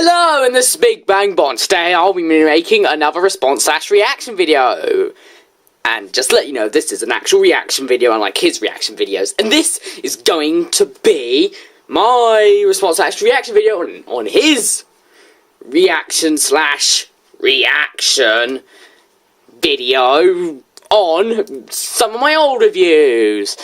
Hello, and this is Big Bang Bond. Today I'll be making another response/reaction video. And just to let you know, this is an actual reaction video, unlike his reaction videos. And this is going to be my response/reaction video on his reaction/reaction video on some of my old reviews.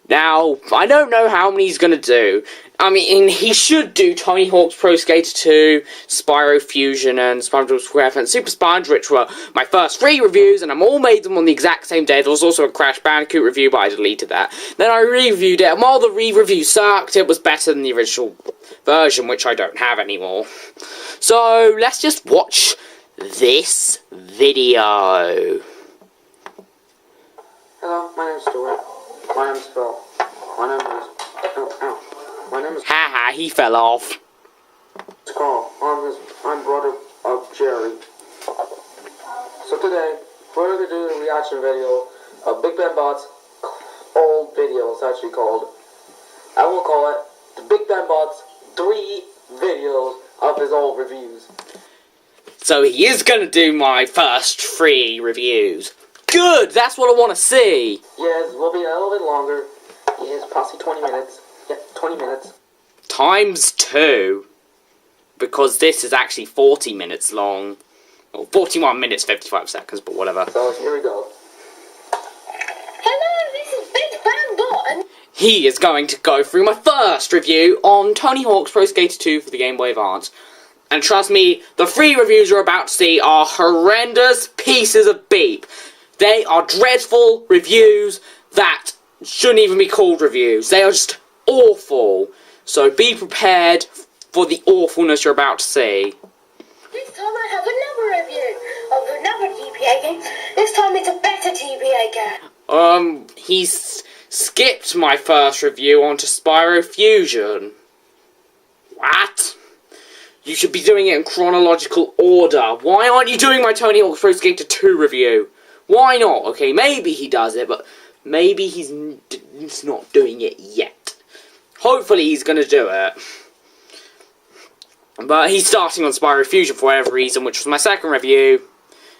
Now, I don't know how many he's gonna do. I mean, he should do Tony Hawk's Pro Skater 2, Spyro Fusion, and SpongeBob SquarePants and Super Sponge, which were my first 3 reviews, and I all made them on the exact same day. There was also a Crash Bandicoot review, but I deleted that. Then I re-reviewed it, and while the re-review sucked, it was better than the original version, which I don't have anymore. So, let's just watch this video. Hello, my name's Stuart. My name's Phil. My name is... My name is... Haha, he fell off. Carl. I'm brother of Jerry. So today, we're going to do a reaction video of Big Bang Bot's old video, it's actually called. I will call it the Big Bang Bot's 3 videos of his old reviews. So he is going to do my first 3 reviews. Good, that's what I want to see. Yes, we'll be a little bit longer. Yes, possibly 20 minutes. Yeah, 20 minutes. Times 2. Because this is actually 40 minutes long. Well, 41 minutes, 55 seconds, but whatever. So, here we go. Hello, this is Big Bang Bot. He is going to go through my first review on Tony Hawk's Pro Skater 2 for the Game Boy Advance. And trust me, the 3 reviews you're about to see are horrendous pieces of beep. They are dreadful reviews that shouldn't even be called reviews. They are just awful. So be prepared for the awfulness you're about to see. This time I have another review of another GBA game. This time it's a better GBA game. He's skipped my first review onto Spyro Fusion. What? You should be doing it in chronological order. Why aren't you doing my Tony Hawk's Pro Skater 2 review? Why not? Okay, maybe he does it, but maybe he's not doing it yet. Hopefully he's going to do it. But he's starting on Spyro Fusion for whatever reason, which was my second review.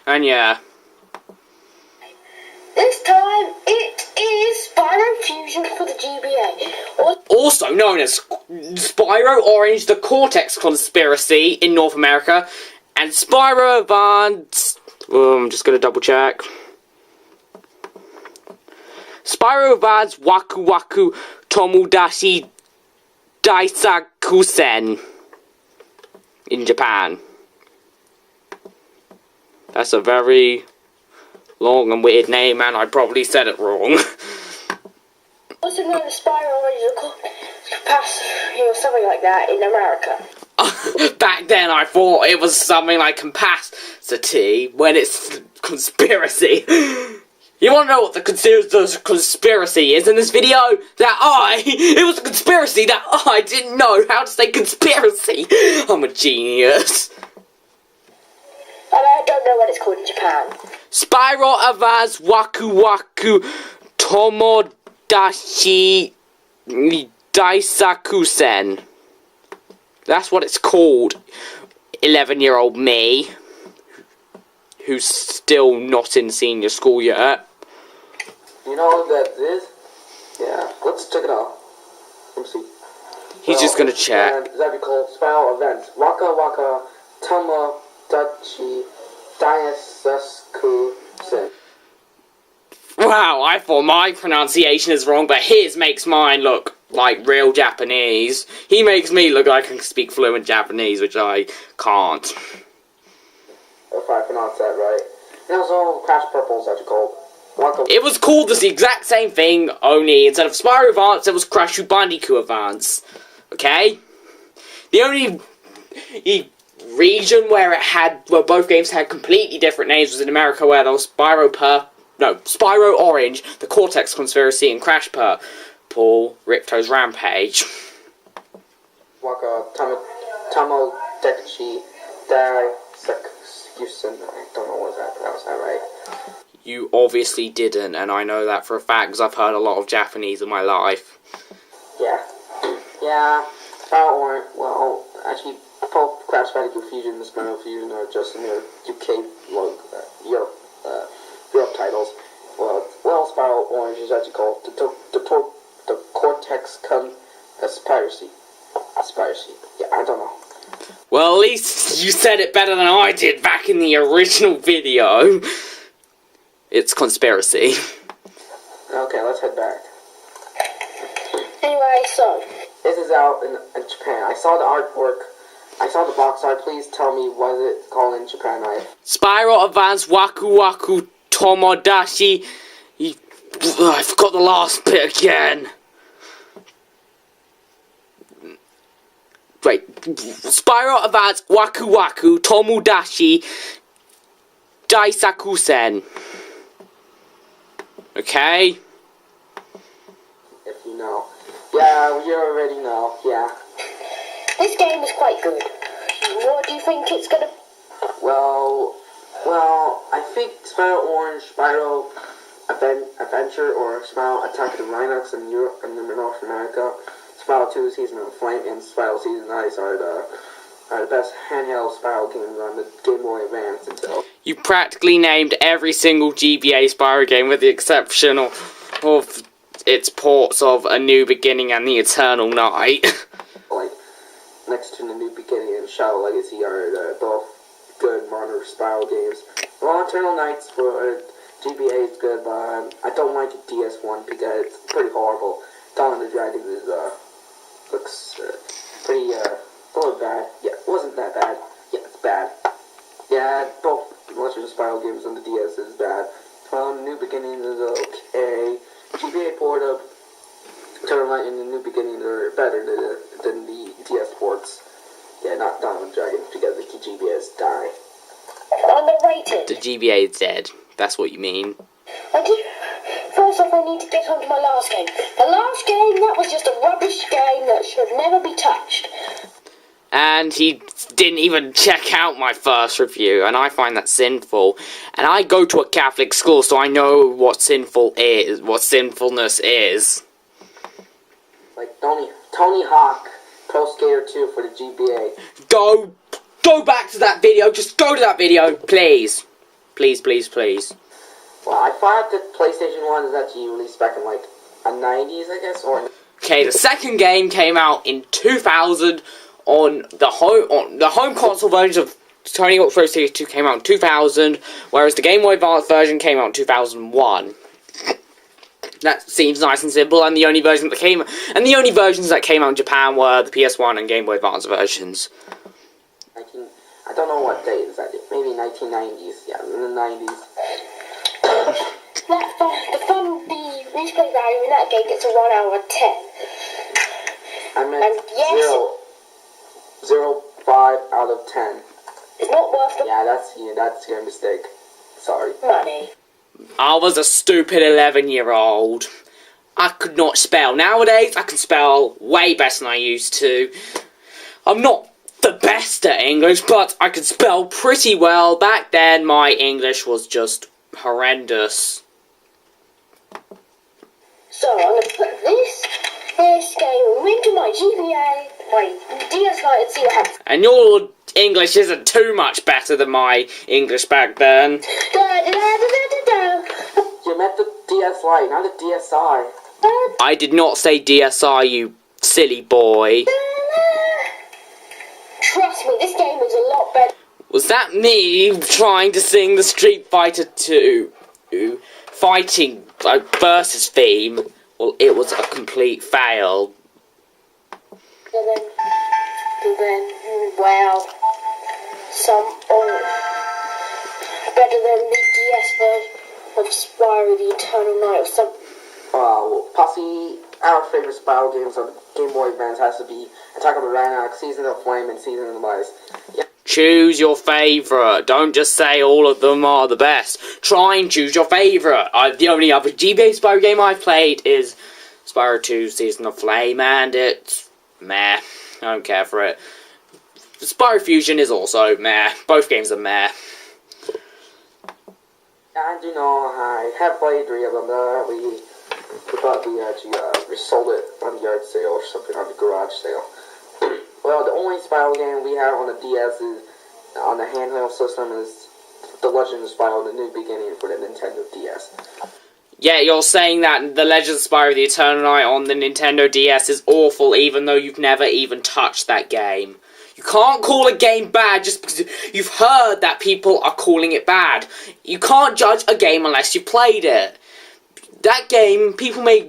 And yeah. This time it is Spyro Fusion for the GBA. Also known as Spyro Orange, the Cortex Conspiracy in North America. And Spyro Advance... I'm just going to double check. Spyro Advance Waku Waku Tomodachi Daisakusen in Japan. That's a very long and weird name, and I probably said it wrong. Also known as Spyro Orange Capacity or something like that in America. Back then I thought it was something like capacity when it's conspiracy. You want to know what the conspiracy is in this video? It was a conspiracy that I didn't know how to say conspiracy. I'm a genius. And I don't know what it's called in Japan. Spyro Advance Waku Waku Tomodachi Daisakusen. That's what it's called, 11-year-old me, who's still not in senior school yet. You know what that is? Yeah, let's check it out. Let me see. He's just gonna check. And that be called Spyro Events. Waka Waka Tomodachi Daisakusen. Wow, I thought my pronunciation is wrong, but his makes mine look like real Japanese. He makes me look like I can speak fluent Japanese, which I can't. If I pronounce that right. And also, Crash Purple is actually called. It was called the exact same thing, only instead of Spyro Advance, it was Crash Bandicoot Advance. Okay? The only region where both games had completely different names was in America, where there was Spyro Orange, the Cortex Conspiracy, and Crash Purple, Ripto's Rampage. Waka Tomodachi Daisakusen. I don't know what that pronounced that right. You obviously didn't, and I know that for a fact because I've heard a lot of Japanese in my life. Yeah. Yeah. Spyro Orange. Well, actually, both Crash Bandicoot Fusion, the Spyro Fusion are just in their UK, Europe titles. Well, Spyro Orange is actually called the Cortex Conspiracy. Yeah, I don't know. Well, at least you said it better than I did back in the original video. It's conspiracy. Okay, let's head back. Anyway, so This is out in Japan. I saw the artwork. I saw the box art. Please tell me what is it called in Japan. Spyro Advance Waku Waku Tomodachi. I forgot the last bit again. Wait. Spyro Advance Waku Waku Tomodachi Daisakusen. Okay. If you know. Yeah, you already know. Yeah. this game is quite good. What do you think it's gonna? Well, I think Spyro Orange, Spyro Adventure, or Spyro Attack of the Rhinox in Europe and in North America, Spyro 2 Season of Flame, and Spyro Season Ice are the best handheld Spyro games on the Game Boy Advance until. You practically named every single GBA Spyro game with the exception of its ports of A New Beginning and The Eternal Night. Like, next to The New Beginning and Shadow Legacy are both good modern Spyro games. Well, Eternal Nights for GBA is good, but I don't like the DS one because it's pretty horrible. Dawn of the Dragons is, looks pretty, a little bad. Yeah, it wasn't that bad. Yeah, it's bad. Yeah, both Legend of Spyro games on the DS is bad. New Beginning is okay. GBA port of Eternal Night and the New Beginning are better than the DS ports. Yeah, not Dawn of the Dragons because the GBAs die. I'm gonna rate it. The GBA is dead. That's what you mean. First off, I need to get on to my last game. The last game, that was just a rubbish game that should never be touched. And he didn't even check out my first review, and I find that sinful. And I go to a Catholic school, so I know what what sinfulness is. Like Tony Hawk Pro Skater 2 for the GBA. Go back to that video. Just go to that video, please. Please, please, please. Well, I thought the PlayStation 1 is actually released back in like the 90s, I guess, or. Okay, the second game came out in 2000 on the home console version of Tony Hawk's Pro Skater 2 came out in 2000, whereas the Game Boy Advance version came out in 2001. That seems nice and simple, and the only versions that came out in Japan were the PS1 and Game Boy Advance versions. I don't know what date is that. Maybe 1990s. Yeah, in the 90s. The replay value in that game gets a 1 out of 10. I meant And yes, 0.5 out of 10. it's not worth the Yeah, that's your mistake. Sorry. money. I was a stupid 11-year-old. I could not spell. Nowadays, I can spell way better than I used to. I'm not the best at English, but I could spell pretty well. Back then, my English was just horrendous. So I'm going to put this game into my GBA, my DS Lite, and see what happens. And your English isn't too much better than my English back then. You meant the DS Lite, not the DSi. I did not say DSi, you silly boy. Trust me, this game is a lot better. Was that me trying to sing the Street Fighter 2 fighting versus theme? Well, it was a complete fail. Well, better than the DS version of Spyro the Eternal Night or something. Possibly our favorite Spyro games on Game Boy Advance has to be Attack of the Rhinox, Season of Flame, and Season of Ice. Yeah. Choose your favourite. Don't just say all of them are the best. Try and choose your favourite. The only other GBA Spyro game I've played is Spyro 2 Season of Flame, and it's meh. I don't care for it. Spyro Fusion is also meh. Both games are meh. And you know, I have played 3 of them. We thought we actually resold it on the yard sale or something, on the garage sale. Well, the only Spyro game we have on the DS is, on the handheld system, is The Legend of Spyro, the New Beginning for the Nintendo DS. Yeah, you're saying that The Legend of Spyro the Eternal Night on the Nintendo DS is awful, even though you've never even touched that game. You can't call a game bad just because you've heard that people are calling it bad. You can't judge a game unless you've played it. That game, people may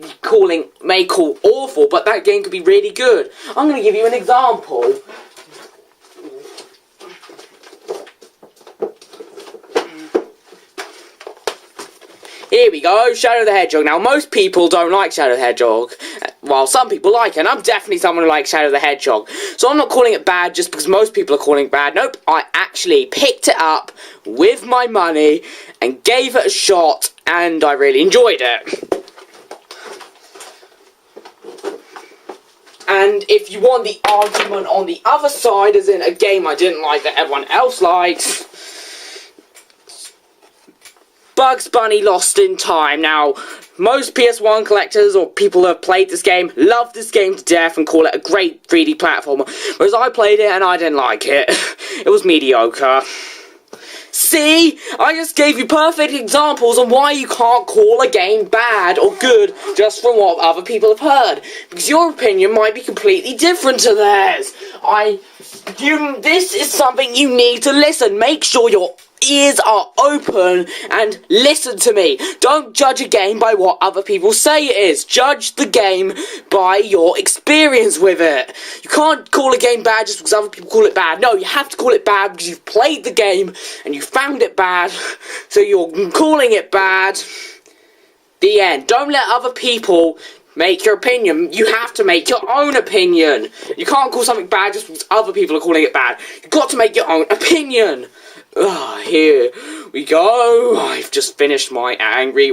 call awful, but that game could be really good. I'm going to give you an example. Here we go, Shadow the Hedgehog. Now, most people don't like Shadow the Hedgehog. Well, some people like it, and I'm definitely someone who likes Shadow the Hedgehog. So I'm not calling it bad just because most people are calling it bad. Nope, I actually picked it up with my money and gave it a shot, and I really enjoyed it. And if you want the argument on the other side, as in a game I didn't like that everyone else likes, Bugs Bunny Lost in Time. Now, most PS1 collectors or people who have played this game love this game to death and call it a great 3D platformer, whereas I played it and I didn't like it. It was mediocre. See? I just gave you perfect examples on why you can't call a game bad or good just from what other people have heard. Because your opinion might be completely different to theirs. This is something you need to listen. Make sure your ears are open and listen to me. Don't judge a game by what other people say it is. Judge the game by your experience with it. You can't call a game bad just because other people call it bad. No, you have to call it bad because you've played the game and you found it bad, so you're calling it bad. The end. Don't let other people make your opinion. You have to make your own opinion. You can't call something bad just because other people are calling it bad. You've got to make your own opinion. Here we go. I've just finished my angry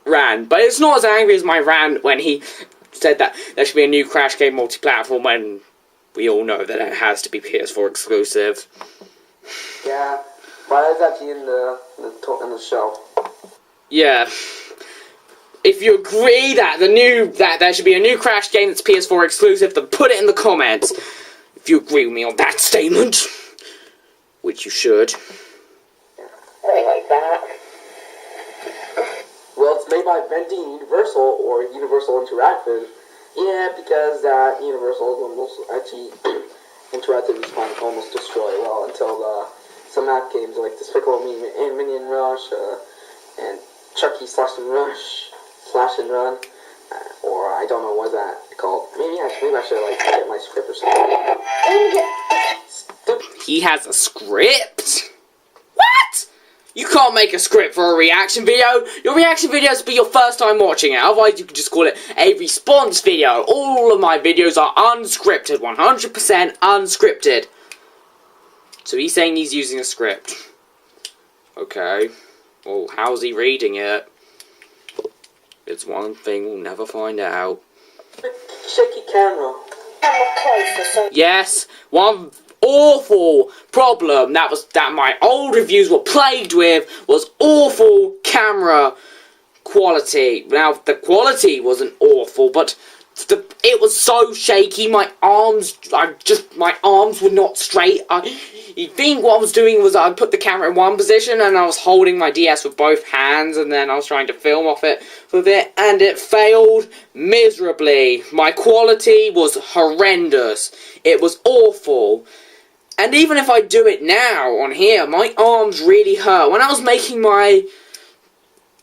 rant, but it's not as angry as my rant when he said that there should be a new Crash game multi-platform when we all know that it has to be PS4 exclusive. Yeah, but it's actually in the show. Yeah. If you agree that there should be a new Crash game that's PS4 exclusive, then put it in the comments. If you agree with me on that statement, which you should. I like that. Well, it's made by Vending Universal or Universal Interactive. Yeah, because Universal is almost actually Interactive is trying to almost destroy it. Well, until some app games like Despicable Me and Minion Rush and Chucky Slash and Run, or I don't know what's that called. Maybe I should get my script or something. He has a script? What? You can't make a script for a reaction video. Your reaction video has to be your first time watching it. Otherwise, you could just call it a response video. All of my videos are unscripted. 100% unscripted. So he's saying he's using a script. Okay. Well, how's he reading it? It's one thing we'll never find out. Shaky camera. Yes, one awful problem that my old reviews were plagued with was awful camera quality. Now, the quality wasn't awful, but it was so shaky. My arms were not straight. You think what I was doing was I put the camera in one position and I was holding my DS with both hands, and then I was trying to film off it for a bit, and it failed miserably. My quality was horrendous. It was awful. And even if I do it now on here, my arms really hurt. When I was making my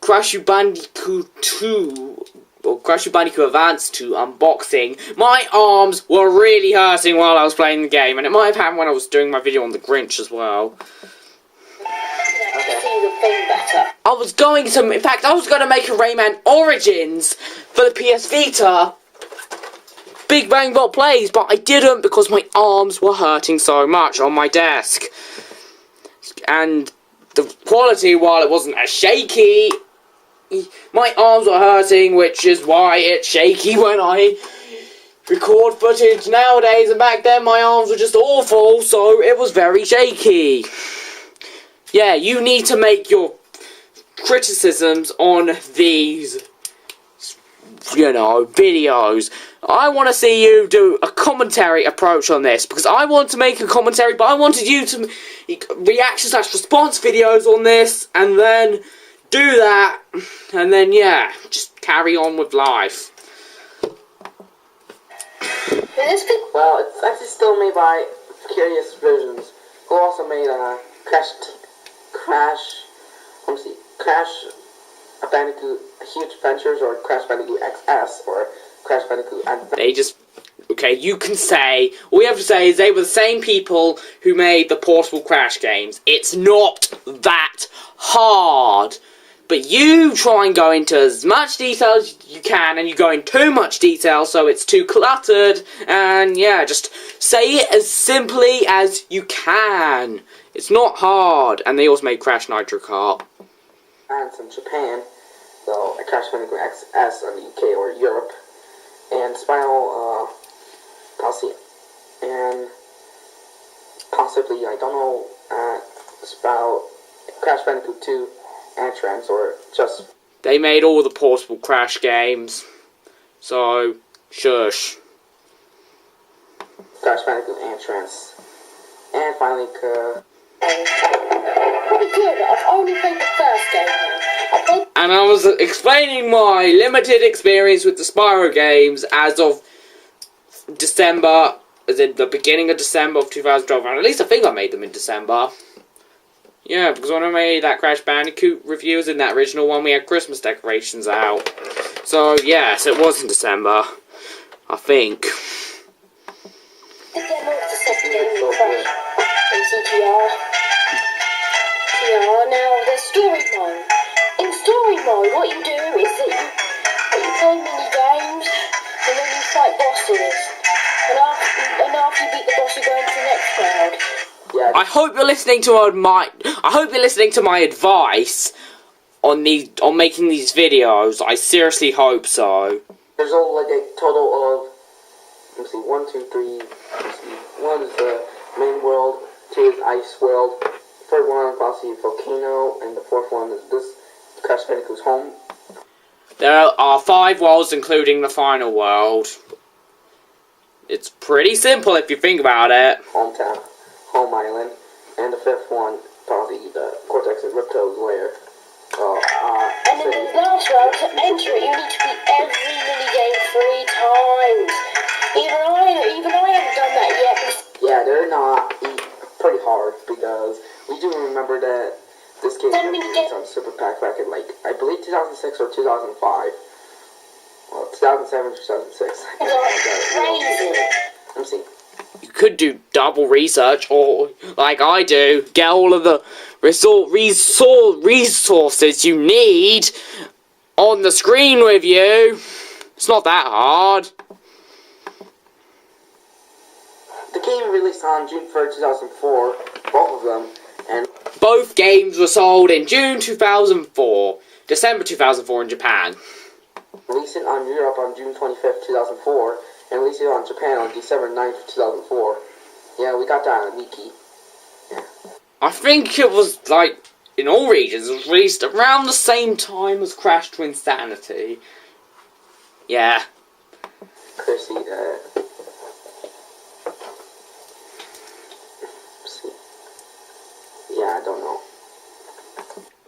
Crash Bandicoot 2, or Crash Bandicoot Advance 2 unboxing, my arms were really hurting while I was playing the game. And it might have happened when I was doing my video on the Grinch as well. I was going to make a Rayman Origins for the PS Vita. Big Bang Bot Plays, but I didn't because my arms were hurting so much on my desk. And the quality, while it wasn't as shaky, my arms were hurting, which is why it's shaky when I record footage nowadays, and back then my arms were just awful, so it was very shaky. Yeah, you need to make your criticisms on these you know, videos. I want to see you do a commentary approach on this, because I want to make a commentary, but I wanted you to reaction/response videos on this, and then do that, and then, yeah, just carry on with life. Well, it's actually still made by Curious Visions, who also made Crash Bandicoot Huge Adventures, or Crash Bandicoot XS, or Crash Bandicoot Adventures. Okay, you can say, all you have to say is they were the same people who made the portable Crash games. It's not that hard. But you try and go into as much detail as you can, and you go in too much detail, so it's too cluttered, and yeah, just say it as simply as you can. It's not hard. And they also made Crash Nitro Kart. And from Japan, so Crash Bandicoot XS on the UK or Europe, and Spinal Policy, and possibly, I don't know, about Crash Bandicoot 2 Entrance, or just... They made all the portable Crash games, so shush. Crash Bandicoot Entrance, and finally, Pretty good. I've only played the first game. And I was explaining my limited experience with the Spyro games as of December, as in the beginning of December of 2012, and at least I think I made them in December. Yeah, because when I made that Crash Bandicoot reviews in that original one, we had Christmas decorations out. So, yes, it was in December, I think. The demo of the second game in Crash from CTR. Now, there's story mode. In story mode, what you do is that you play mini games, and then you fight bosses. And after you beat the boss, you go into the next round. yeah, I hope you're listening to my advice on making these videos. I seriously hope so. there's all like a total of, let me see, 1, 2, 3, let's see, 1 is the main world, 2 is ice world, third one is possibly volcano, and the fourth one is this Crash Bandicoot's home. There are 5 worlds, including the final world. It's pretty simple if you think about it. Hometown, home island, and the fifth one, probably the Cortex and Ripto's lair. And in the last round, to enter it, you need to beat every minigame 3 times. Even I haven't done that yet. Yeah, they're not pretty hard, because we do remember that this game was released on Super Pack back in, like, I believe 2006 or 2005. Well, 2007, 2006. Let me see. You could do double research, or like I do, get all of the resources you need on the screen with you. It's not that hard. The game released on June 3rd, 2004, both of them, and Both games were sold in June 2004, December 2004 in Japan. released it on Europe on June 25th, 2004, and released it on Japan on December 9th, 2004. Yeah, we got that on Wiki. Yeah. I think it was, like, in all regions, it was released around the same time as Crash to Insanity. Yeah. Chrissy, yeah, I don't know.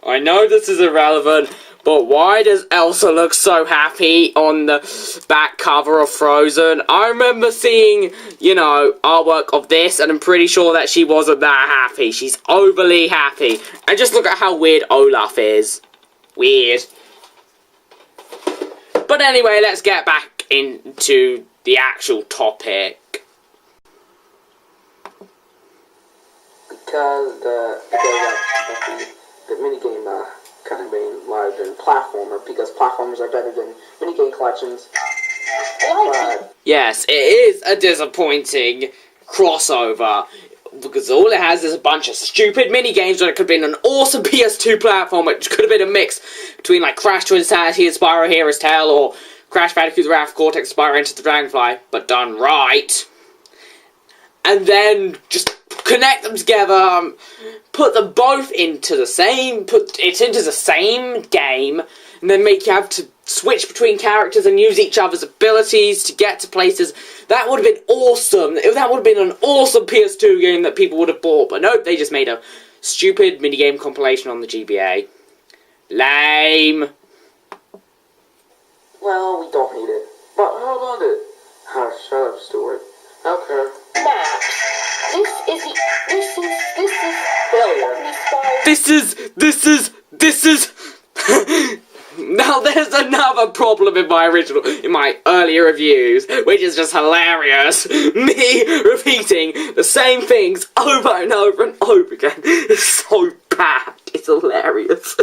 I know this is irrelevant, but why does Elsa look so happy on the back cover of Frozen? I remember seeing, you know, artwork of this, and I'm pretty sure that she wasn't that happy. She's overly happy. And just look at how weird Olaf is. Weird. But anyway, let's get back into the actual topic. Because the minigame kind of being larger than platformer, because platformers are better than minigame collections. Yes, it is a disappointing crossover, because all it has is a bunch of stupid minigames when it could have been an awesome PS2 platform, which could have been a mix between like Crash to Insanity and Spyro Hero's Tale, or Crash Bandicoot the Wrath of Cortex, Spyro Enter the Dragonfly, but done right. And then just connect them together, put them both into the same, put it into the same game, and and then make you have to switch between characters and use each other's abilities to get to places. That would have been awesome. That would have been an awesome PS2 game that people would have bought. But nope, they just made a stupid minigame compilation on the GBA. Lame. Well, we don't hate it. But how about it? Shut up, Stuart. Okay. Max, this is Failure. This is Now there's another problem in my earlier reviews, which is just hilarious. Me repeating the same things over and over and over again. It's so bad. It's hilarious.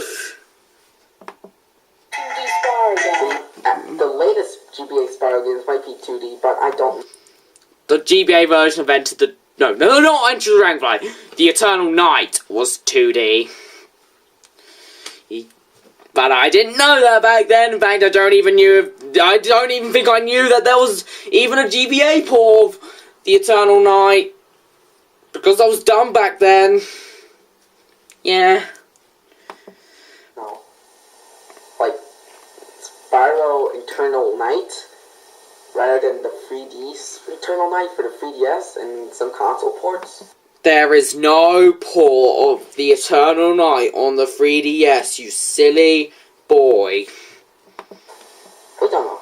2D Spyro game. The latest GBA Spyro games might be 2D, but I don't. The GBA version of Enter the... No, not Enter the Dragonfly. The Eternal Night was 2D. But I didn't know that back then. In fact, I don't even think I knew that there was even a GBA port of The Eternal Night. Because I was dumb back then. Yeah. No. Like, Spyro Eternal Night, rather than the 3D Eternal Night for the 3DS and some console ports. There is no port of The Eternal Night on the 3DS, you silly boy. We don't know.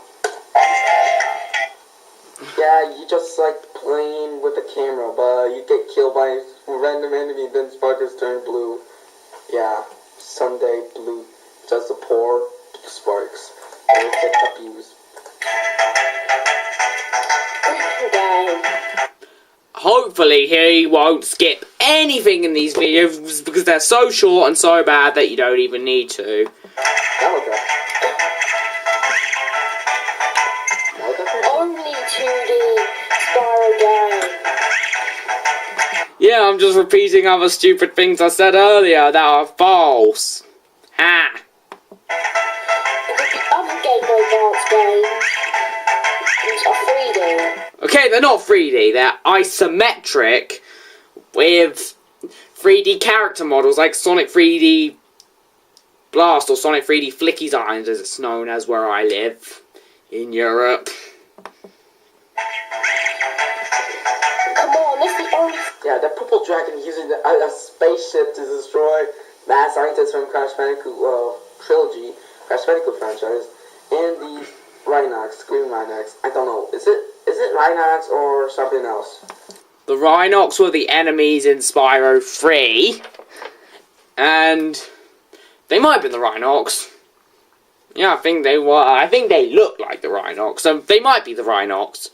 Yeah, you just like playing with the camera, but you get killed by a random enemy, then sparkles turn blue. Yeah, Sunday blue, just the poor sparks. They get abused. Hopefully he won't skip anything in these videos because they're so short and so bad that you don't even need to. Only 2D Spyro game. Yeah, I'm just repeating other stupid things I said earlier that are false. Ha! But the other Game Boy Advance games are 3D. Okay, they're not 3D, they're isometric with 3D character models like Sonic 3D Blast or Sonic 3D Flicky's Island as it's known as where I live in Europe. Come on, that's the only... Yeah, that purple dragon using a spaceship to destroy mad scientists from Crash Bandicoot trilogy, Crash Bandicoot franchise, and the Rhinox, Green Rhinox. I don't know. Is it Rhinox or something else? The Rhinox were the enemies in Spyro 3, and they might have been the Rhinox. Yeah, I think they were. I think they look like the Rhinox, so they might be the Rhinox.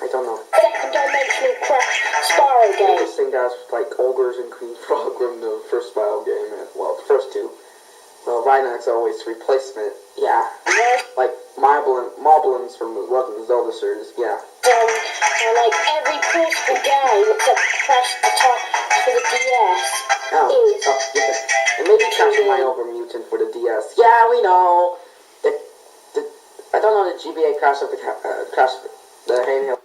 I don't know. second dimensional Crash Spyro game. Interesting guys like Ogres and Green Frog from the first Spyro game, and, well, the first two. Well, Rhinox always replacement, yeah. Like Moblins from the Welcome to Zelda series, yeah. And like every possible game except Crash for the DS. Yeah. And maybe Crash Over Mutant for the DS. Yeah, we know. I don't know the GBA Crash of the handheld.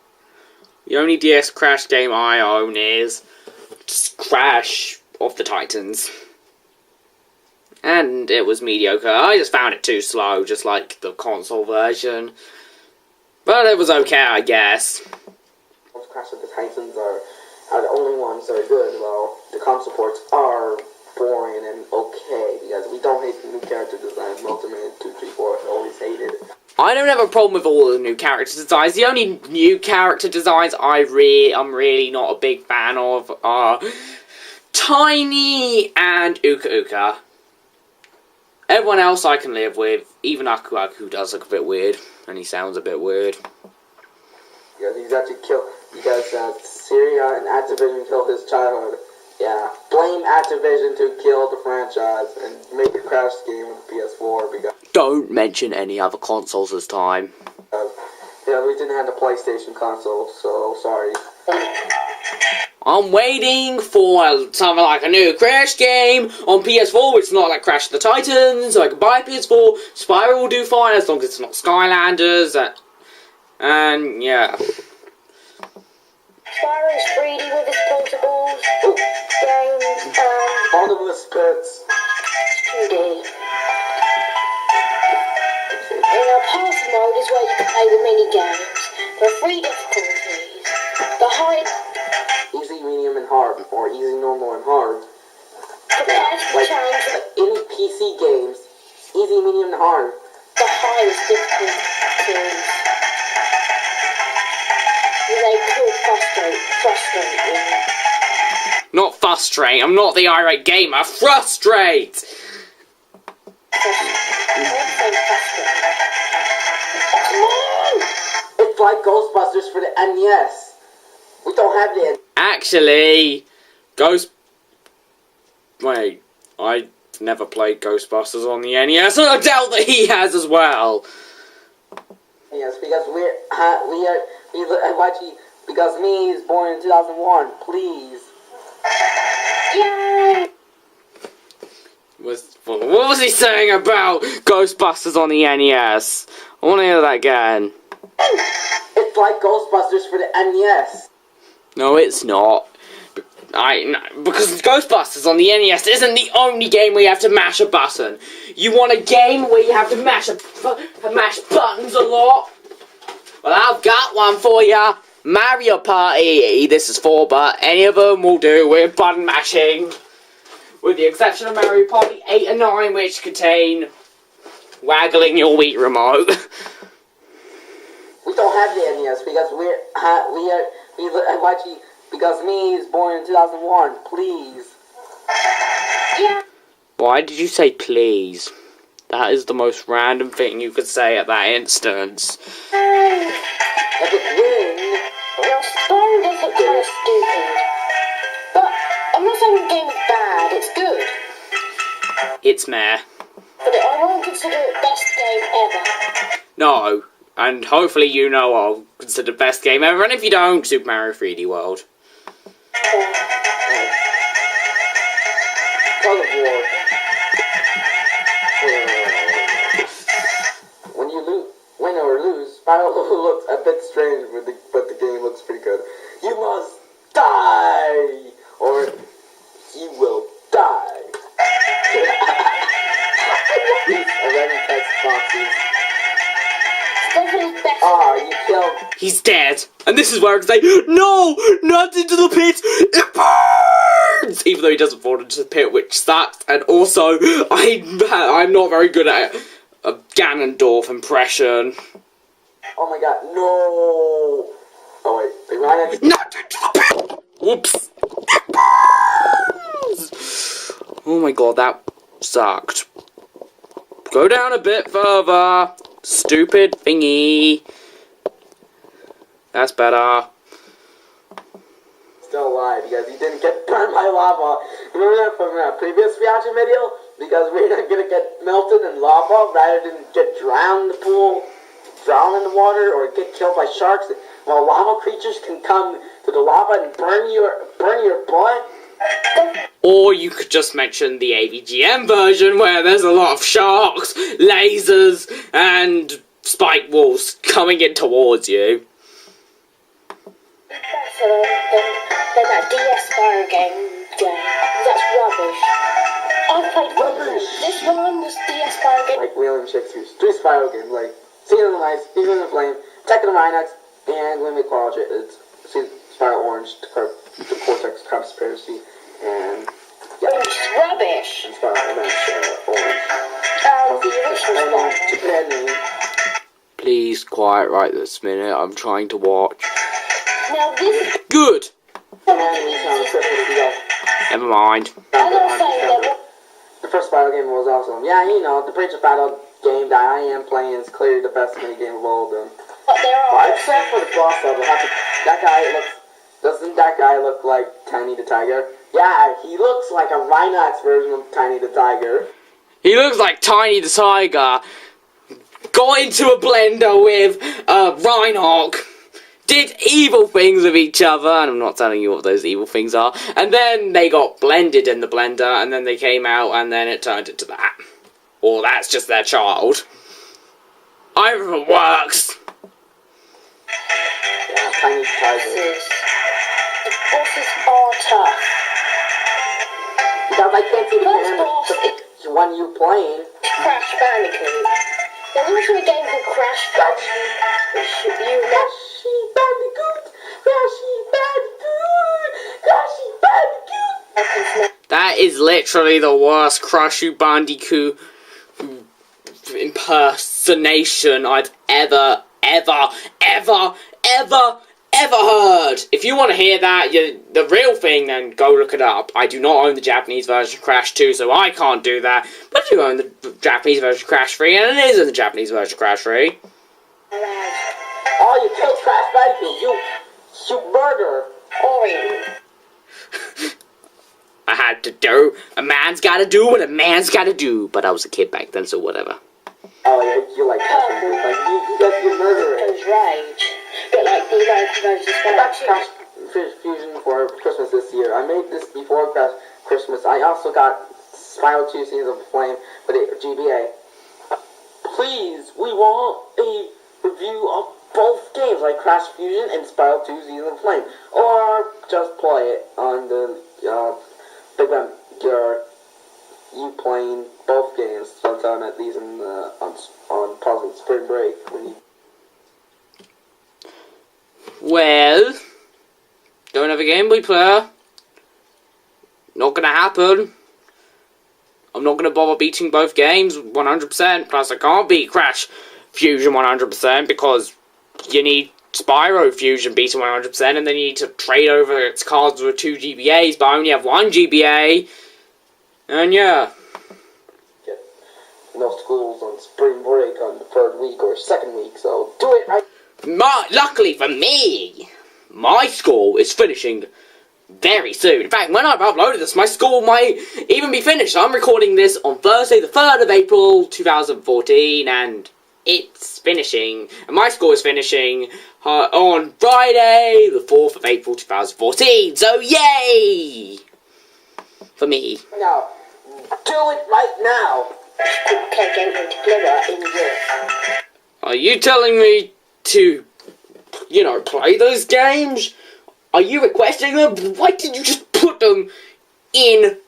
The only DS Crash game I own is Crash of the Titans. And it was mediocre. I just found it too slow, just like the console version. But it was okay, I guess. Crash of the Titans are the only ones that are good. Well, the console ports are boring and okay, because we don't hate the new character designs. Ultimate 2, 3, 4, always hated. I don't have a problem with all the new character designs. The only new character designs I'm really not a big fan of are Tiny and Uka Uka. Everyone else I can live with, even Aku Aku does look a bit weird, and he sounds a bit weird. Yeah, he's actually killed, because Syria and Activision killed his childhood. Yeah, blame Activision to kill the franchise and make a Crash game with PS4 because... Don't mention any other consoles this time. Yeah, we didn't have the PlayStation console, so sorry. I'm waiting for something like a new Crash game on PS4, which is not like Crash of the Titans, so I can buy PS4. Spyro will do fine as long as it's not Skylanders, and yeah. Spyro's 3D with his portables, games, and... Bottomless pits. 2D. play the mini games. There are 3 difficulties. The high, Easy, medium, and hard, or easy, normal, and hard. compared to the Like challenge, any PC games, easy, medium, and hard. the highest difficulties. They could frustrate you. Not frustrate. I'm not the irate gamer. Frustrate! It's like Ghostbusters for the NES. We don't have the Actually, Wait, I never played Ghostbusters on the NES, and I doubt that he has as well. NES because because me is born in 2001. Please. Yay! What was he saying about Ghostbusters on the NES? I want to hear that again. It's like Ghostbusters for the NES. No, it's not. Because Ghostbusters on the NES isn't the only game where you have to mash a button. You want a game where you have to mash buttons a lot? Well, I've got one for ya. Mario Party. This is 4, but any of them will do with button mashing. With the exception of Mario Party 8 and 9, which contain waggling your Wii remote. We don't have the NES because because me is born in 2001. Please. Yeah. Why did you say please? That is the most random thing you could say at that instance. If it wins, Your story doesn't kind of stupid. But I'm not saying the game is bad, it's good. It's meh. But I won't consider it best game ever. No. And hopefully you know I'll consider best game ever, and if you don't, Super Mario 3D World. Tug of War. When you win or lose, Spyro looks a bit strange, but the game looks pretty good. You must die, or you will die. These are random text boxes. Definitely best. You killed. He's dead. And this is where I can say, no! Not into the pit! It burns! Even though he doesn't fall into the pit, which sucks. And also, I'm not very good at a Ganondorf impression. Oh my god, no! Oh wait, they ran into. Not into the pit! Whoops. It burns! Oh my god, that sucked. Go down a bit further. Stupid thingy. That's better. Still alive because he didn't get burned by lava. Remember that from our previous reaction video? Because we're not gonna get melted in lava rather than get drowned in the pool, drown in the water, or get killed by sharks. While lava creatures can come to the lava and burn your butt. Or you could just mention the AVGM version where there's a lot of sharks, lasers, and spike walls coming in towards you. Better than that DS Spyro game. That's rubbish. I played Rubbish. This one was DS Spyro game. Like William Shakespeare's 3 Spyro games, like Season of the Ice, Season of the Flame, Attack of the Rhinox, and when we call it's Spyro Orange, the Cortex Conspiracy, and yeah, It's rubbish. and Spyro Orange. The original Spyro. Please, quiet right this minute. I'm trying to watch. Now this is Good! probably the easiest. Never mind. I gotta say that The first Spyro game was awesome. Yeah, you know, the Bridge of Battle game that I am playing is clearly the best minigame of all of them. but there Well, are except for the boss level, doesn't that guy look like Tiny the Tiger? Yeah, he looks like a Rhinox version of Tiny the Tiger. He looks like Tiny the Tiger got into a blender with Reinhawk, did evil things with each other, and I'm not telling you what those evil things are, and then they got blended in the blender, and then they came out, and then it turned into that. Or that's just their child. Either of them works. Yeah, Tiny the Tiger. the bosses are tough. Because I can't see the First camera. boss is The one you playing. Crash Bandicoot. There's also a game called Crash Bandicoot, which you know. Crashy Bandicoot! Crashy Bandicoot! Crashy Bandicoot! That is literally the worst Crash Bandicoot impersonation I've ever heard. If you want to hear that, the real thing, then go look it up. I do not own the Japanese version of Crash 2, so I can't do that. But I do own the Japanese version of Crash 3, and it is in the Japanese version of Crash 3. Oh, you killed Crash Bandicoot! You murderer! Orion. I had to do. A man's gotta do what a man's gotta do. But I was a kid back then, so whatever. Oh, yeah, you like Crash Bandicoot. Like, you murderer. Goes Rage. But like the American version is I got Crash Fusion for Christmas this year. I made this before Christmas. I also got Spyro 2 Seasons of Flame with a GBA. Please, we want a review of both games, like Crash Fusion and Spyro 2 Seasons of Flame. Or just play it on the Big Ben. You playing both games sometime at least on probably spring break when you. Well, don't have a Game Boy player. Not gonna happen. I'm not gonna bother beating both games 100%. Plus, I can't beat Crash Fusion 100% because you need Spyro Fusion beaten 100%, and then you need to trade over its cards with 2 GBAs, but I only have 1 GBA. And yeah. Get no schools on spring break on the 3rd week or 2nd week, so do it right. Luckily for me, my school is finishing very soon. In fact, when I've uploaded this, my school might even be finished. I'm recording this on Thursday, the 3rd of April, 2014, and it's finishing. And my school is finishing on Friday, the 4th of April, 2014. So, yay! For me. No, do it right now. Play Game Boy together in Europe. Are you telling me to, play those games? Are you requesting them? Why did you just put them in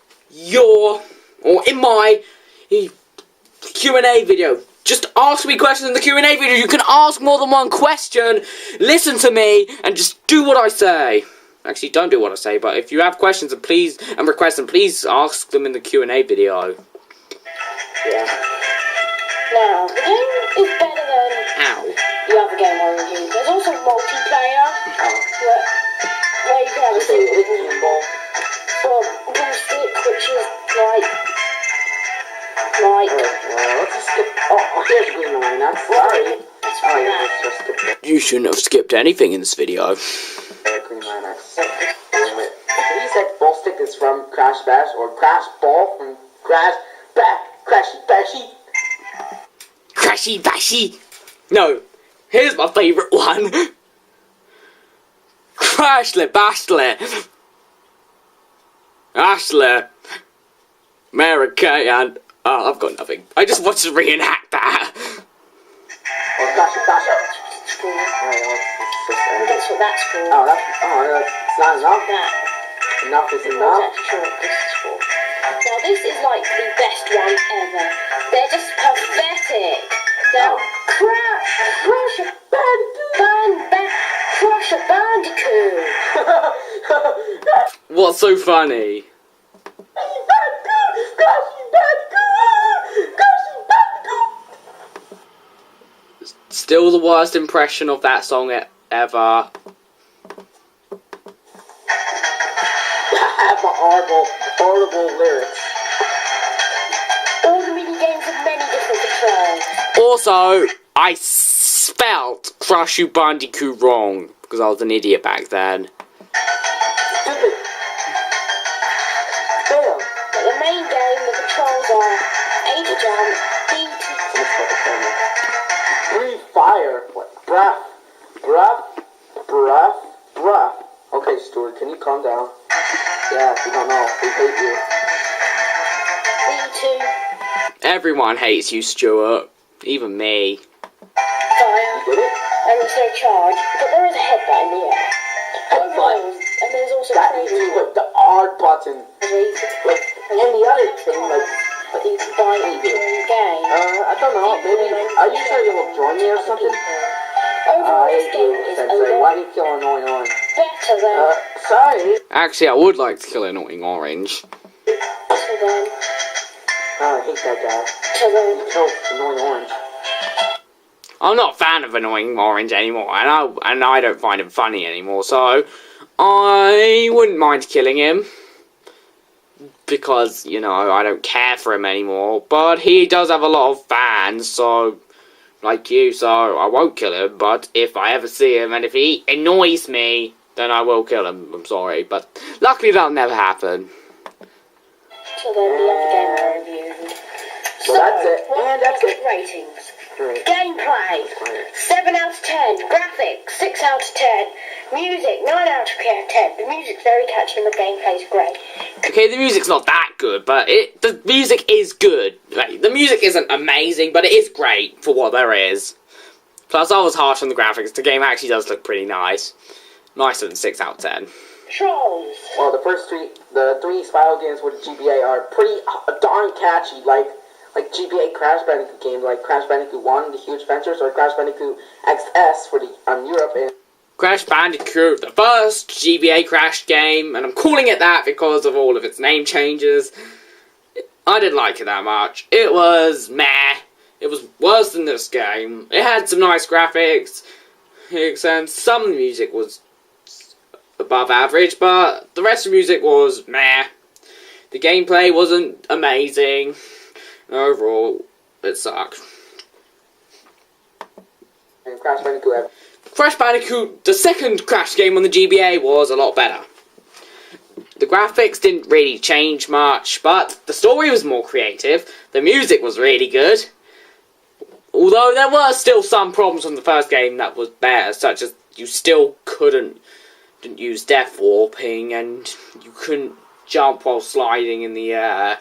my Q&A video? Just ask me questions in the Q&A video. You can ask more than one question. Listen to me and just do what I say. Actually, don't do what I say, but if you have questions and requests, then please ask them in the Q&A video. Yeah. Now, the game is better than the other game I reviewed. There's also multiplayer, where you can have a single ball stick, which is like. Let's just skip. Oh, here's Green Line. I'm sorry. Let's just skip that. You shouldn't have skipped anything in this video. Green Line X. He said ball stick is from Crash Bash, or Crash Ball from Crash Bash. Crashy Bashy. Crashy Bashy. No, here's my favourite one. Crashly Bashly. Ashley. America and... Oh, I've got nothing. I just wanted to reenact that. Or Crashy Bashy. That's what that's for. It's not enough. Enough is enough. That's what this is for. Now this is like the best one ever. They're just pathetic. They're Crash Bandicoot. What's so funny? Still the worst impression of that song ever. Horrible lyrics. All the mini games have many different controls. Also, I spelt Crash Bandicoot wrong because I was an idiot back then. Stupid. Fail. But the main game, the controls are A to jump, B to... Breathe fire. What? Breath. Okay, Stuart, can you calm down? Yeah, we don't know. We hate you. B2. Everyone hates you, Stuart. Even me. Fire. You get it? And also charge. But there is a headbutt in the air. Headbutt? And there's also That is crazy. like the R button. Crazy. Like any other thing, like that you can buy during the game. I don't know, maybe, are you sure you'll join me or something? Overall, this game is a Sensei, why lot do you kill Annoying Orange? better than... Sorry. Actually, I would like to kill Annoying Orange. I hate that guy. You killed Annoying Orange. I'm not a fan of Annoying Orange anymore, and I don't find him funny anymore, so I wouldn't mind killing him. Because, you know, I don't care for him anymore. But he does have a lot of fans, so... like you, so I won't kill him. But if I ever see him, and if he annoys me, then I will kill him. I'm sorry, but luckily that'll never happen. So then the other game I reviewed. So that's it, and that's it. Ratings. Great. Gameplay, 7 out of 10. Graphics, 6 out of 10. Music, 9 out of 10. The music's very catchy and the gameplay's great. Okay, the music's not that good, but the music is good. Like, the music isn't amazing, but it is great for what there is. Plus, I was harsh on the graphics. The game actually does look pretty nice. Nicer than 6 out of 10. Trolls. Well, the three Spyro games with GBA are pretty darn catchy, like GBA Crash Bandicoot games, like Crash Bandicoot 1, The Huge Adventures, or Crash Bandicoot XS for the Europe. And Crash Bandicoot, the first GBA Crash game, and I'm calling it that because of all of its name changes. I didn't like it that much. It was meh. It was worse than this game. It had some nice graphics, and some of the music was above average, but the rest of the music was meh. The gameplay wasn't amazing. Overall, it sucked. And Crash Bandicoot. Crash Bandicoot, the second Crash game on the GBA, was a lot better. The graphics didn't really change much, but the story was more creative. The music was really good. Although there were still some problems from the first game that was better, such as you still didn't use death warping, and you couldn't jump while sliding in the air.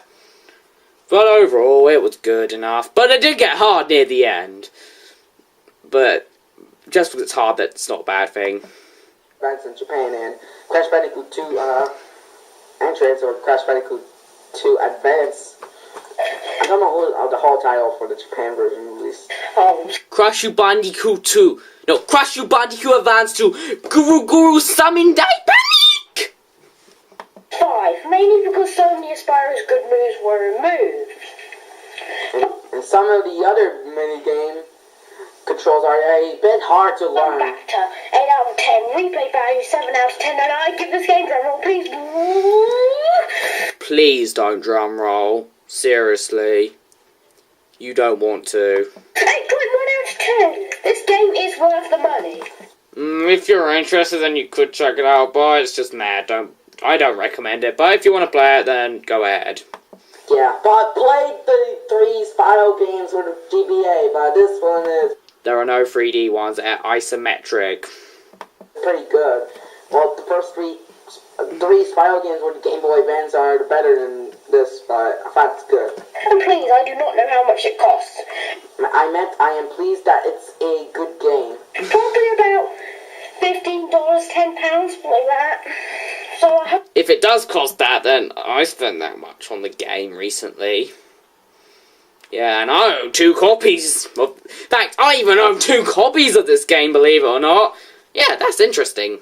But overall, it was good enough. But it did get hard near the end. But just because it's hard, that's not a bad thing. France and Japan, and Crash Bandicoot 2 Entrance, or Crash Bandicoot 2 Advance. I don't know the whole title for the Japan version released. Crash Bandicoot 2. No, Crash Bandicoot Advance 2. Guru Summon Die Panic! 5. Mainly because so many of Spyro's good moves were removed. And some of the other mini-game controls are a bit hard to learn. Back to 8 out of 10. Replay value 7 out of 10. And I give this game drum roll, please. Please don't drum roll. Seriously. You don't want to. 8.1 out of 10. This game is worth the money. If you're interested, then you could check it out, but it's just mad. I don't recommend it, but if you want to play it, then go ahead. Yeah, but played the 3 Spyro games with the GBA, but this one is... There are no 3D ones, they're isometric. Pretty good. Well, the first three Spyro games with the Game Boy Advance are better than this, but I thought it's good. And please, I do not know how much it costs. I am pleased that it's a good game. Probably about $15, £10, something like that. So I hope... If it does cost that, then I spent that much on the game recently. Yeah, and I own 2 copies. In fact, I even own 2 copies of this game, believe it or not. Yeah, that's interesting.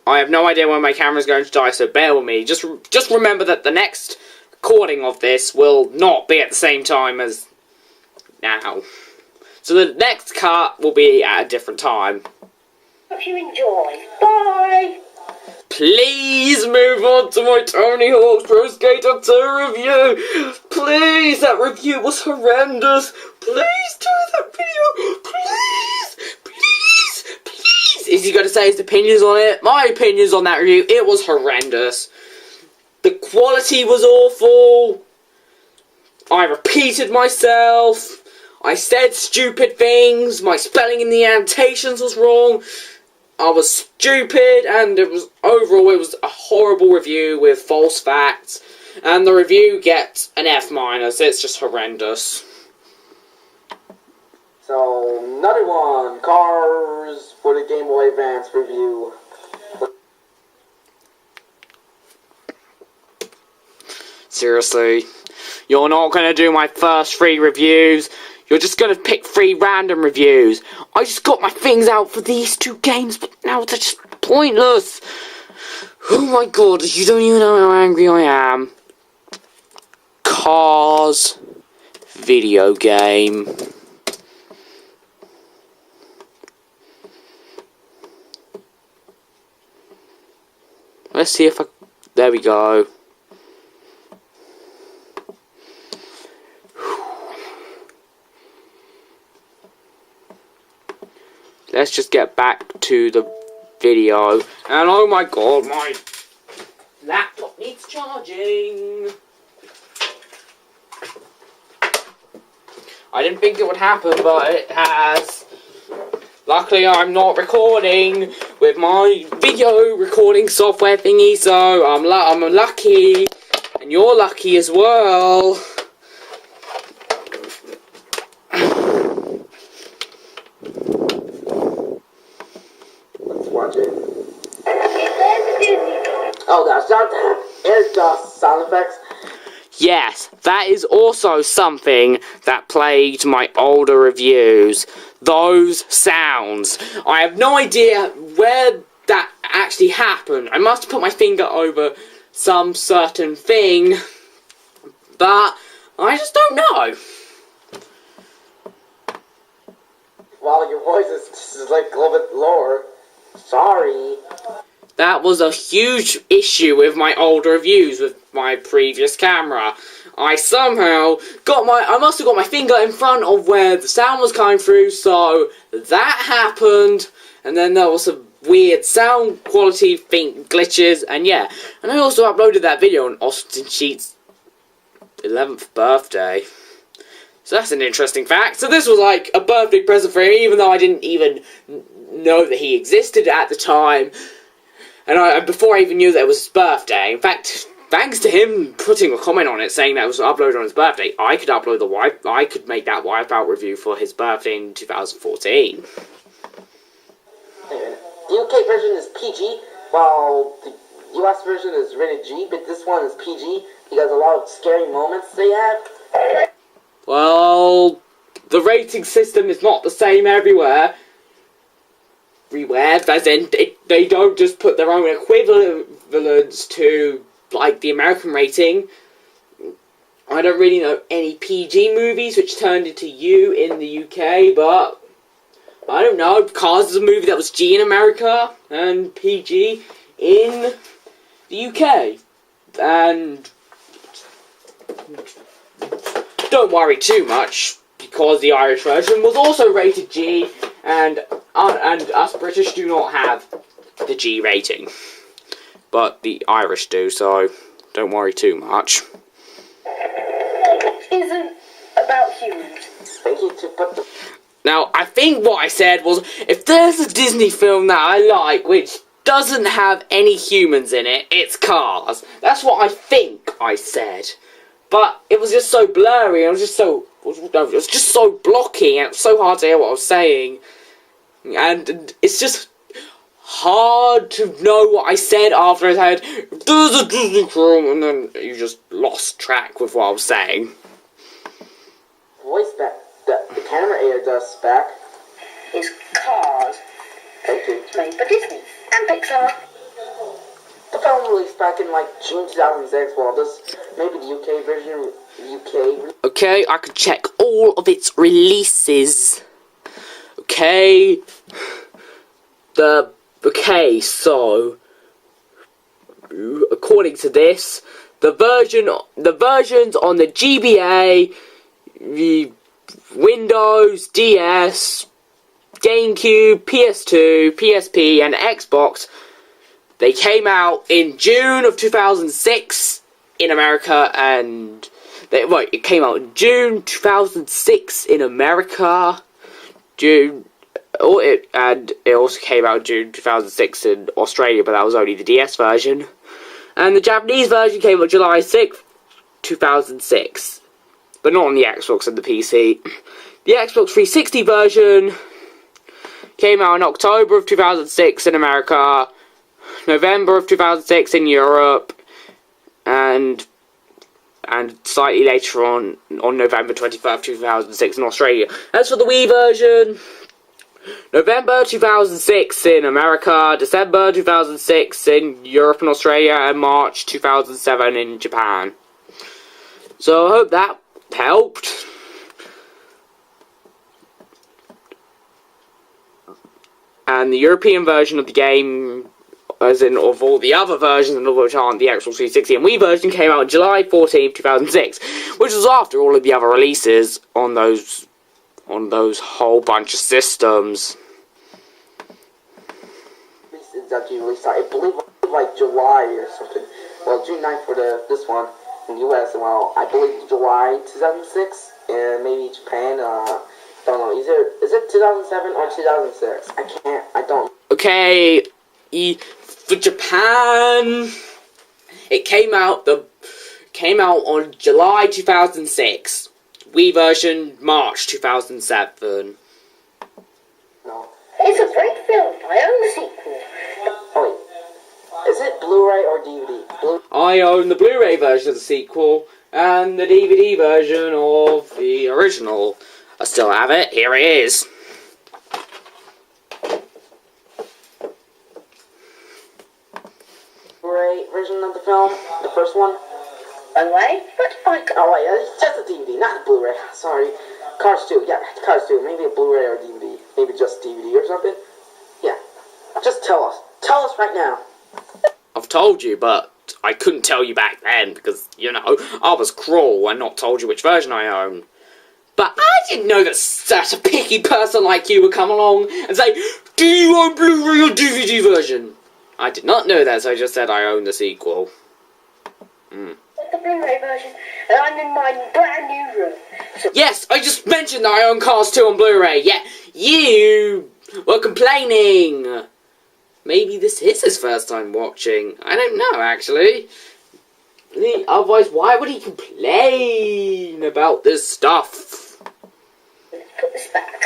I have no idea when my camera's going to die, so bear with me. Just remember that the next recording of this will not be at the same time as now. So the next cut will be at a different time. Hope you enjoy. Bye! Please move on to my Tony Hawk's Pro Skater 2 review. Please, that review was horrendous. Please do that video. Please. Is he going to say his opinions on it? My opinions on that review, it was horrendous. The quality was awful. I repeated myself. I said stupid things. My spelling in the annotations was wrong. I was stupid, and overall it was a horrible review with false facts, and the review gets an F-. It's just horrendous. So, another one, Cars for the Game Boy Advance review. Seriously. You're not gonna do my first 3 reviews. You're just gonna pick 3 random reviews. I just got my things out for these 2 games, but now they're just pointless. Oh my god, you don't even know how angry I am. Cars video game. Let's see if I... There we go. Let's just get back to the video. And oh my god, my laptop needs charging. I didn't think it would happen, but it has. Luckily, I'm not recording with my video recording software thingy, so I'm lucky, and you're lucky as well. Let's watch it. Oh gosh, there's just sound effects. Yes, that is also something that plagued my older reviews. Those sounds. I have no idea where that actually happened. I must have put my finger over some certain thing, but I just don't know. Wow, your voice is just like a little bit lower. Sorry. That was a huge issue with my older reviews with my previous camera. I must have got my finger in front of where the sound was coming through, so that happened, and then there was some weird sound quality glitches, and yeah. And I also uploaded that video on Austin Sheet's 11th birthday. So that's an interesting fact. So this was like a birthday present for him, even though I didn't even know that he existed at the time. And before I even knew that it was his birthday. In fact, thanks to him putting a comment on it saying that it was uploaded on his birthday, I could upload I could make that Wipeout review for his birthday in 2014. The UK version is PG, while the US version is rated G, but this one is PG because a lot of scary moments they have. Well, the rating system is not the same everywhere. As in, they don't just put their own equivalents to, like, the American rating. I don't really know any PG movies which turned into U in the UK, but I don't know. Cars is a movie that was G in America and PG in the UK. And don't worry too much, because the Irish version was also rated G, and us British do not have the G rating. But the Irish do, so don't worry too much. Isn't about humans. Thank you to put the... Now, I think what I said was, if there's a Disney film that I like, which doesn't have any humans in it, it's Cars. That's what I think I said. But it was just so blurry, and it was just so blocky, and it was so hard to hear what I was saying. And it's just hard to know what I said after I said, "There's a Disney film," and then you just lost track with what I was saying. Voice back. The camera aired us back. Is Cars. Thank you. Made by Disney and Pixar. The film released back in like June 2006, well this, maybe the UK version, Okay, I can check all of its releases. Okay. So according to this, the versions on the GBA, the Windows, DS, GameCube, PS2, PSP, and Xbox, they came out in June of 2006 in America, and it came out in June 2006 in America. And it also came out in June 2006 in Australia, but that was only the DS version. And the Japanese version came out July 6th, 2006. But not on the Xbox and the PC. The Xbox 360 version came out in October of 2006 in America, November of 2006 in Europe, and and slightly later on November 23rd, 2006 in Australia. As for the Wii version, November 2006 in America, December 2006 in Europe and Australia, and March 2007 in Japan. So I hope that helped. And the European version of the game, as in of all the other versions, and of which aren't the Xbox 360 and Wii version, came out on July 14th, 2006, which was after all of the other releases on those whole bunch of systems. It's actually released, I believe, like July or something. Well, June 9th for this one in the US, and well, I believe July 2006, and maybe Japan, don't know, is it 2007 or 2006? I don't. Okay, for Japan, it came out on July 2006. Wii version, March 2007. No. It's a great film. I own the sequel. Oh wait, is it Blu-ray or DVD? I own the Blu-ray version of the sequel and the DVD version of the original. I still have it. Here it is. Blu-ray version of the film, the first one. Away, but I got. Oh wait, it's just a DVD, not a Blu-ray. Sorry. Cars 2, yeah, Cars 2. Maybe a Blu-ray or DVD. Maybe just DVD or something. Yeah. Just tell us. Tell us right now. I've told you, but I couldn't tell you back then because, you know, I was cruel and not told you which version I own. But I didn't know that such a picky person like you would come along and say, do you own Blu-ray or DVD version? I did not know that, so I just said I own the sequel. The Blu-ray version, and I'm in my brand new room. So Yes, I just mentioned that I own Cars 2 on Blu-ray. Yeah, you were complaining. Maybe this is his first time watching. I don't know, actually. Otherwise, why would he complain about this stuff? let's put this back.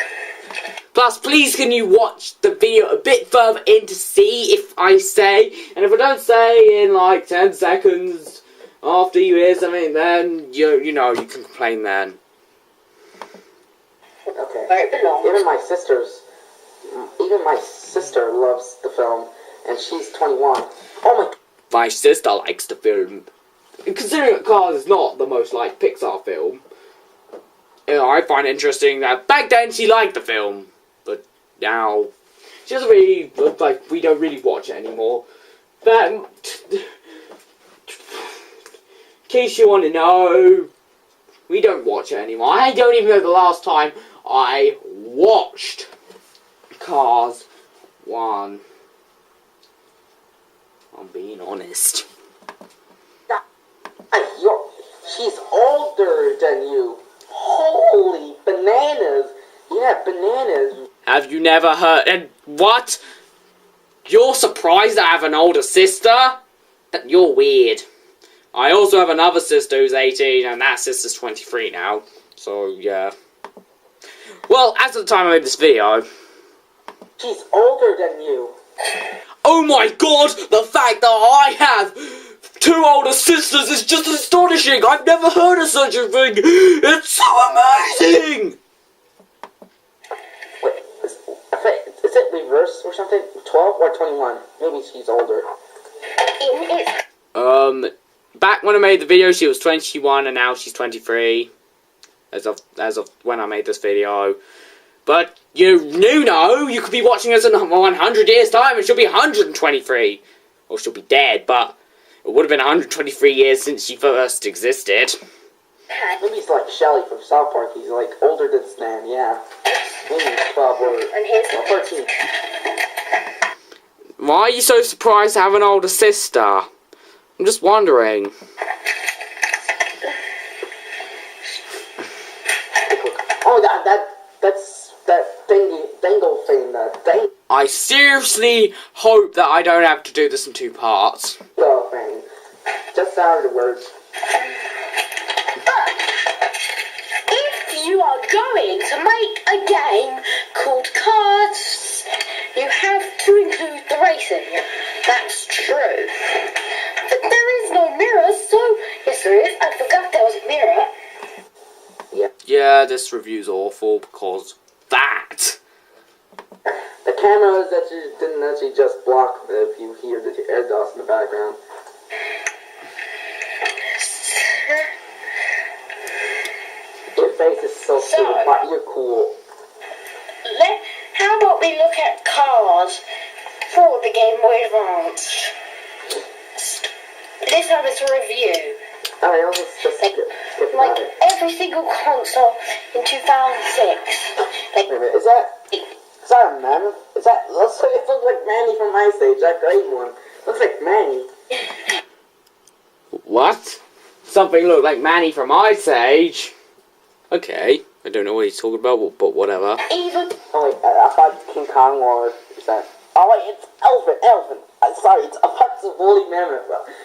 Plus, please can you watch the video a bit further in to see if I say, and if I don't say in like 10 seconds after you hear something, then you know, you can complain then. Okay. Where it belongs. Even my sister loves the film, and she's 21. Oh My sister likes the film. Considering that Cars is not the most liked Pixar film, you know, I find it interesting that back then she liked the film, but now she doesn't really look like we don't really watch it anymore. But in case you want to know, we don't watch it anymore. I don't even know the last time I watched Cars 1. I'm being honest. she's older than you. Holy bananas. Yeah, bananas. Have you never heard... And what? You're surprised I have an older sister? You're weird. I also have another sister who's 18, and that sister's 23 now. So, yeah. Well, as of the time I made this video... She's older than you. Oh my god! The fact that I have 2 older sisters is just astonishing! I've never heard of such a thing! It's so amazing! Wait, is it reverse or something? 12 or 21? Maybe she's older. Back when I made the video, she was 21, and now she's 23. As of when I made this video. But you know, you could be watching us in 100 years' time, and she'll be 123. Or she'll be dead, but it would have been 123 years since she first existed. Maybe he's like Shelly from South Park. He's like older than Stan, yeah. Maybe he's 12 or 13. Why are you so surprised to have an older sister? I'm just wondering. Oh, that's that dangle thing, that thing. I seriously hope that I don't have to do this in 2 parts. Thing. Just out of the words. If you are going to make a game called Cards, you have to include the racing. That's true. But there is no mirror, so yes there is. I forgot that Yeah, this review's awful because that. The camera that you didn't actually just block if you hear the air dust in the background. Your face is so stupid, but you're cool. How about we look at cars for the Game Boy Advance? This time it's a review. Alright, I'll just skip Like it. every single console in 2006. Like, Wait a minute, is that a mammoth? It looks like Manny from Ice Age, that great one. Looks like Manny. What? Something looked like Manny from Ice Age? Okay, I don't know what he's talking about, but whatever. even Oh wait, I thought King Kong or is that? Oh wait, it's elephant. Sorry, it's a parts of woolly mammoth.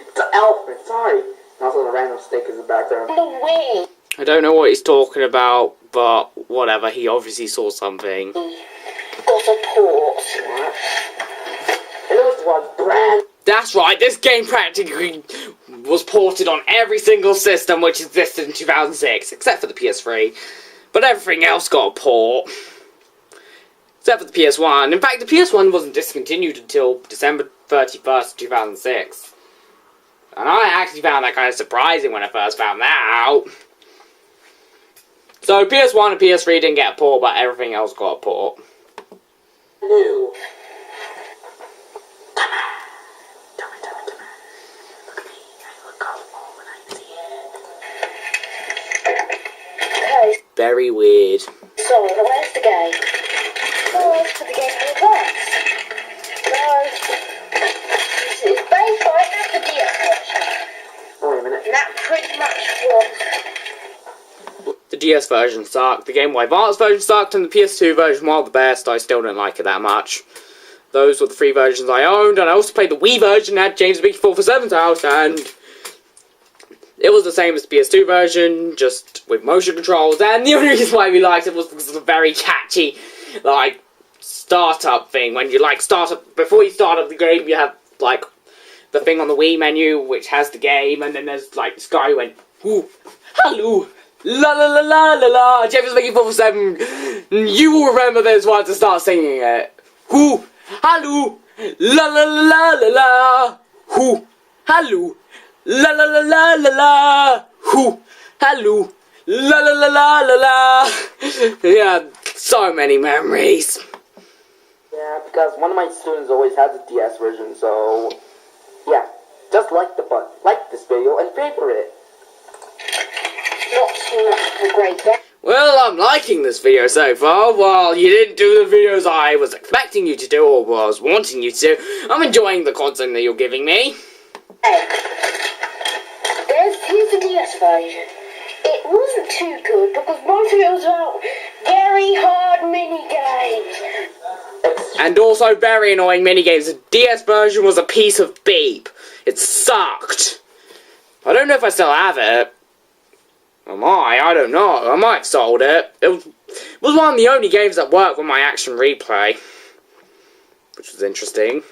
It's an elephant. Sorry. And also the random stick is the background. the way I don't know what he's talking about, but whatever. He obviously saw something. got a port. What? And it was brand. That's right. This game practically was ported on every single system which existed in 2006, except for the PS3. But everything else got a port. Except for the PS1. In fact, the PS1 wasn't discontinued until December 31st, 2006. And I actually found that kind of surprising when I first found that out. So PS1 and PS3 didn't get a port, but everything else got a port. New. Okay, Very weird. so where's the game? Where's the Game Boy Advance? No. This is based right at the DS version. Oh, wait a minute. And that pretty much was. The DS version sucked, the Game Boy Advance version sucked, and the PS2 version, while the best, I still didn't like it that much. Those were the three versions I owned, and I also played the Wii version at James Mickey 447's house, and it was the same as the PS2 version, just with motion controls, and the only reason why we liked it was because of the very catchy, like, startup thing. When you, like, before you start up the game, you have, like, the thing on the Wii menu, which has the game, and then there's, like, this guy who went, ooh, hello, la la la la la la, James Mickey 447, you will remember this one to start singing it. Ooh, hello, la la la la la la, ooh, hello, la la la la la la, ooh, hello, la la la la la la. Yeah, so many memories. Yeah, because one of my students always had the DS version, so yeah. Just like this video and favorite it. Not too much of a great game. Well, I'm liking this video so far. While you didn't do the videos I was expecting you to do or was wanting you to, I'm enjoying the content that you're giving me. Here's the DS version. It wasn't too good because most of it was about very hard mini games. And also very annoying minigames. The DS version was a piece of beep. It sucked. I don't know if I still have it. I don't know. I might have sold it. It was one of the only games that worked with my action replay. Which was interesting.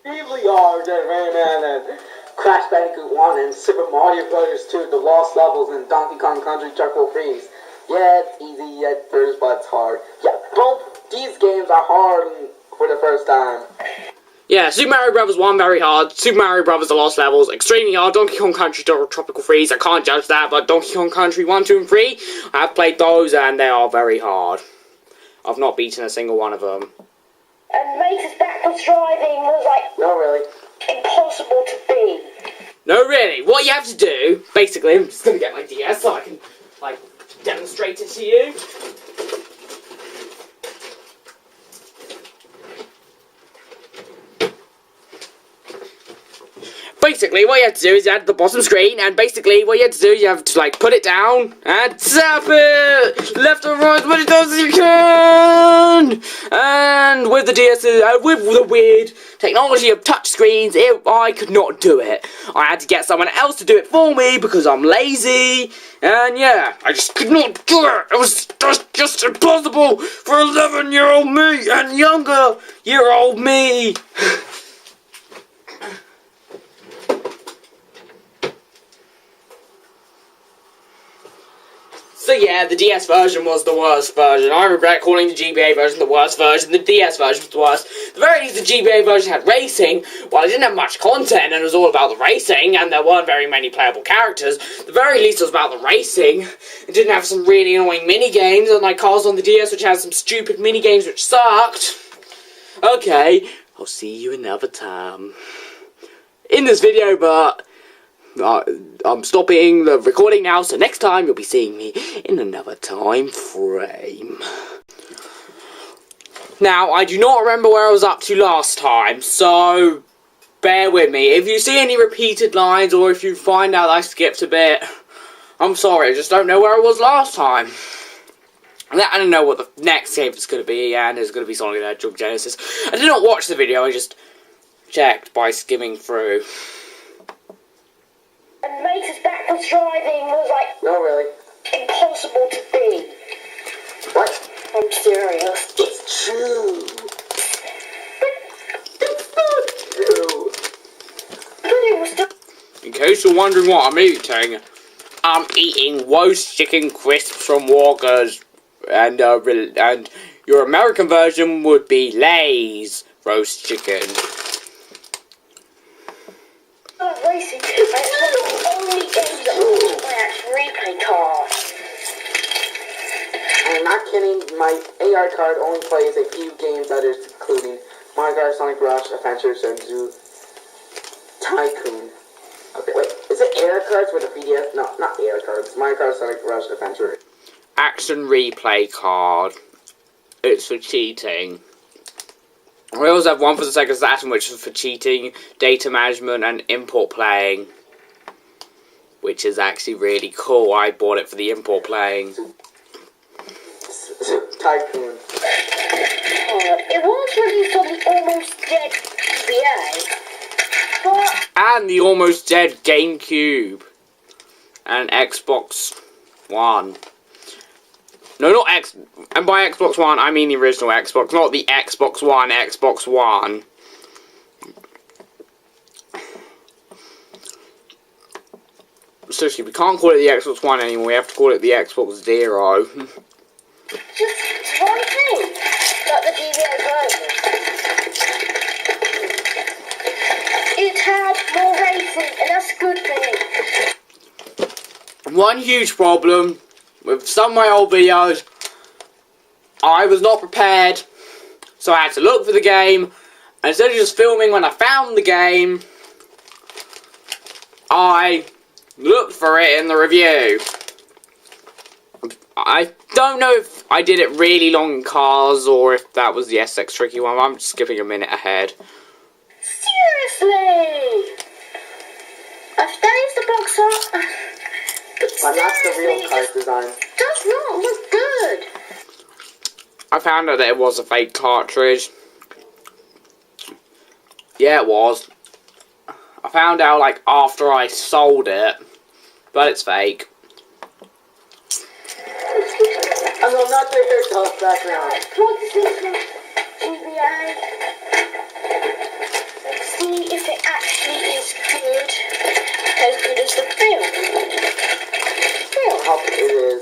Really hard, Rayman and Crash Bandicoot 1 and Super Mario Bros. 2, The Lost Levels, and Donkey Kong Country Charcoal Freeze. Yeah, it's easy at first, but it's hard. Yeah, both these games are hard for the first time. Yeah, Super Mario Bros. 1 very hard, Super Mario Bros. The Lost Levels extremely hard, Donkey Kong Country Tropical Freeze, I can't judge that, but Donkey Kong Country 1, 2, and 3, I have played those and they are very hard. I've not beaten a single one of them. And Mater's backwards driving was like No, really. impossible to beat. No, really, what you have to do, basically, I'm just gonna get my DS so I can, like, demonstrate it to you. Basically, what you have to do is you add the bottom screen, and basically, what you have to do is you have to, like, put it down, and tap it! Left or right, as many times as you can! And with the DS, with the weird technology of touchscreens, I could not do it. I had to get someone else to do it for me, because I'm lazy, and yeah, I just could not do it! It was just impossible for 11-year-old me, and younger-year-old me! So yeah, the DS version was the worst version. I regret calling the GBA version the worst version. The DS version was the worst. At the very least, the GBA version had racing. While it didn't have much content and it was all about the racing, and there weren't very many playable characters, at the very least it was about the racing. It didn't have some really annoying mini-games, unlike Cars on the DS, which has some stupid mini-games which sucked. Okay, I'll see you another time. In this video, but I'm stopping the recording now, so next time you'll be seeing me in another time frame. Now, I do not remember where I was up to last time, so bear with me. If you see any repeated lines, or if you find out I skipped a bit, I'm sorry, I just don't know where I was last time. I don't know what the next game is going to be, and it's going to be Sonic the Hedgehog Genesis. I did not watch the video, I just checked by skimming through. And Mater's backwards driving was like... No, really. Impossible to beat. What? I'm serious. It's true. It's not true. But it was still... In case you're wondering what I'm eating roast chicken crisps from Walker's, and your American version would be Lay's roast chicken. Racing. It's one of the only games that will my actual replay card. I'm not kidding, my AR card only plays a few games that is including Mario Kart, Sonic Rush, Adventures, and Zoo Tycoon. Okay, wait, is it AR cards with a PDF? No, not AR cards. Mario Kart, Sonic Rush, Adventure. Action replay card. It's for cheating. We also have one for the Sega Saturn, which is for cheating, data management, and import playing. Which is actually really cool. I bought it for the import playing. Tycoon. It was released on the almost dead GBA, but... And the almost dead GameCube. And Xbox One. No, not X... And by Xbox One, I mean the original Xbox, not the Xbox One, Xbox One. Seriously, we can't call it the Xbox One anymore, we have to call it the Xbox Zero. Just one thing, like the GBA version. It had more racing, and that's a good thing. One huge problem with some of my old videos, I was not prepared, so I had to look for the game, and instead of just filming when I found the game, I looked for it in the review. I don't know if I did it really long in Cars, or if that was the SX Tricky one. I'm just skipping a minute ahead. Seriously! That is the box art. But not the real card design. Does not look good. I found out that it was a fake cartridge. Yeah, it was. I found out, like, after I sold it. But it's fake. I will not take your tough background. Plug this into GBA. See if it actually is good. As good as the film. I hope it is.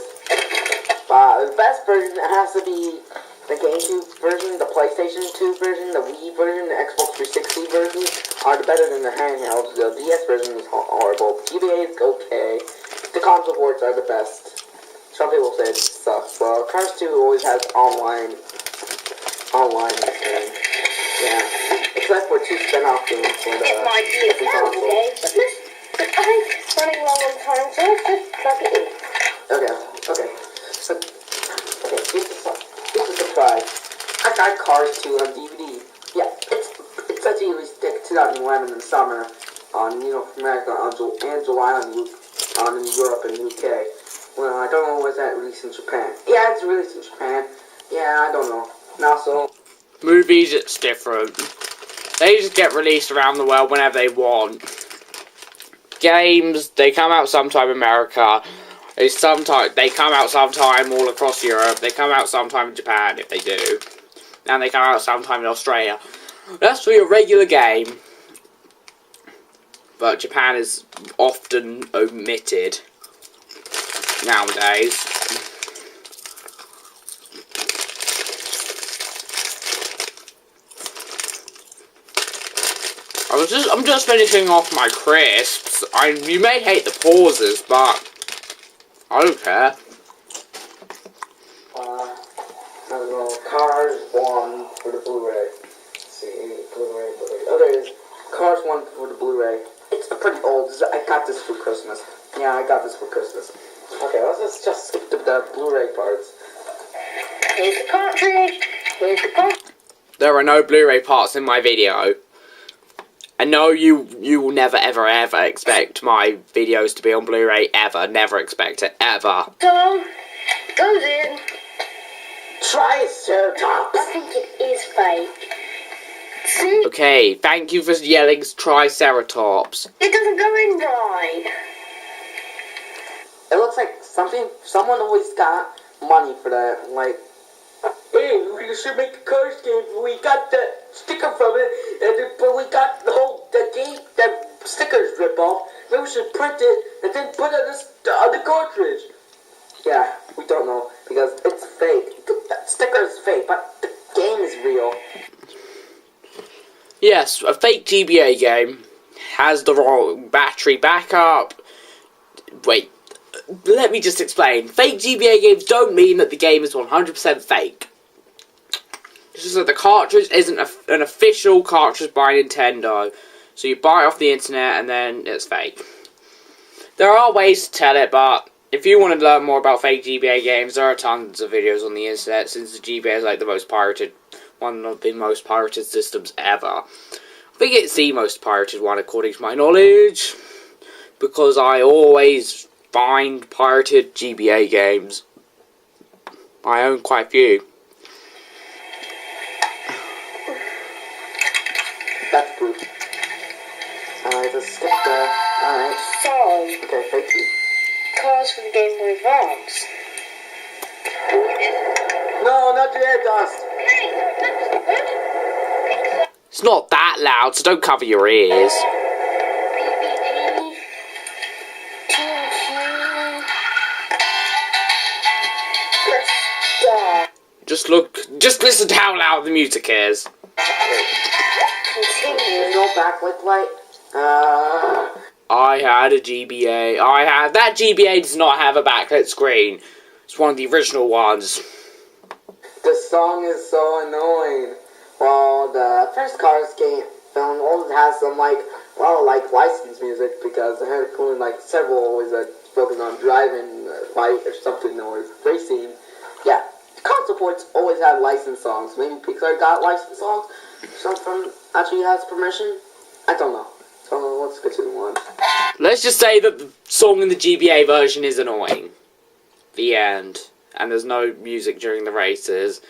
The best version has to be the GameCube version, the PlayStation 2 version, the Wii version, the Xbox 360 version are better than the handheld. The DS version is horrible. The GBA is okay. The console ports are the best. Some people say it sucks. Well, Cars 2 always has online game. Yeah. Except for 2 spin-off games for the It might be a console. today, but I'm running low on time, so let's just plug it in. Okay. So, here's a surprise. I got Cars 2 on DVD. Yeah, it's actually released 2011 in the summer on America and July on in Europe and UK. Well, I don't know, was that released in Japan? Yeah, it's released in Japan. Yeah, I don't know. And also, Movies, it's different. They just get released around the world whenever they want. Games, they come out sometime in America. They come out sometime all across Europe. They come out sometime in Japan, if they do. And they come out sometime in Australia. That's for your regular game. But Japan is often omitted nowadays. I'm just finishing off my crisps. You may hate the pauses, but I don't care. I don't know, Cars 1 for the Blu-ray. Let's see, Blu-ray. Oh, there it is. Cars 1 for the Blu-ray. It's pretty old. I got this for Christmas. Yeah, I got this for Christmas. Okay, let's just skip the Blu-ray parts. Here's the cartridge. Here's the cartridge. There are no Blu-ray parts in my video. And no, you will never, ever, ever expect my videos to be on Blu-ray, ever. Never expect it, ever. So, goes in. Triceratops! I think it is fake. See? Okay, thank you for yelling Triceratops. It doesn't go in right. It looks like someone always got money for that, like, hey, we should make a Cars game. We got the sticker from it, but we got the game, the stickers rip off. Maybe we should print it and then put it on the cartridge. Yeah, we don't know because it's fake. The sticker is fake, but the game is real. Yes, a fake GBA game has the wrong battery backup. Wait, let me just explain. Fake GBA games don't mean that the game is 100% fake. It's just that the cartridge isn't an official cartridge by Nintendo. So you buy it off the internet and then it's fake. There are ways to tell it, but if you want to learn more about fake GBA games, there are tons of videos on the internet, since the GBA is like the most pirated, one of the most pirated systems ever. I think it's the most pirated one according to my knowledge, because I always find pirated GBA games. I own quite a few. That's proof. Alright, let's skip that. Alright. So, Okay, thank you. Cars for the Game Boy Advance. No, not the air dust. It's not that loud, so don't cover your ears. Just listen to how loud the music is. There's no backlit light. I had a GBA. That GBA does not have a backlit screen. It's one of the original ones. The song is so annoying. Well, the first Cars game film always has some licensed music because they had included several always focused on driving, fight or something or racing. Yeah, console ports always have licensed songs. Maybe Pixar got licensed songs. Something actually has permission. I don't know. So let's get to the one. Let's just say that the song in the GBA version is annoying. The end. And there's no music during the races.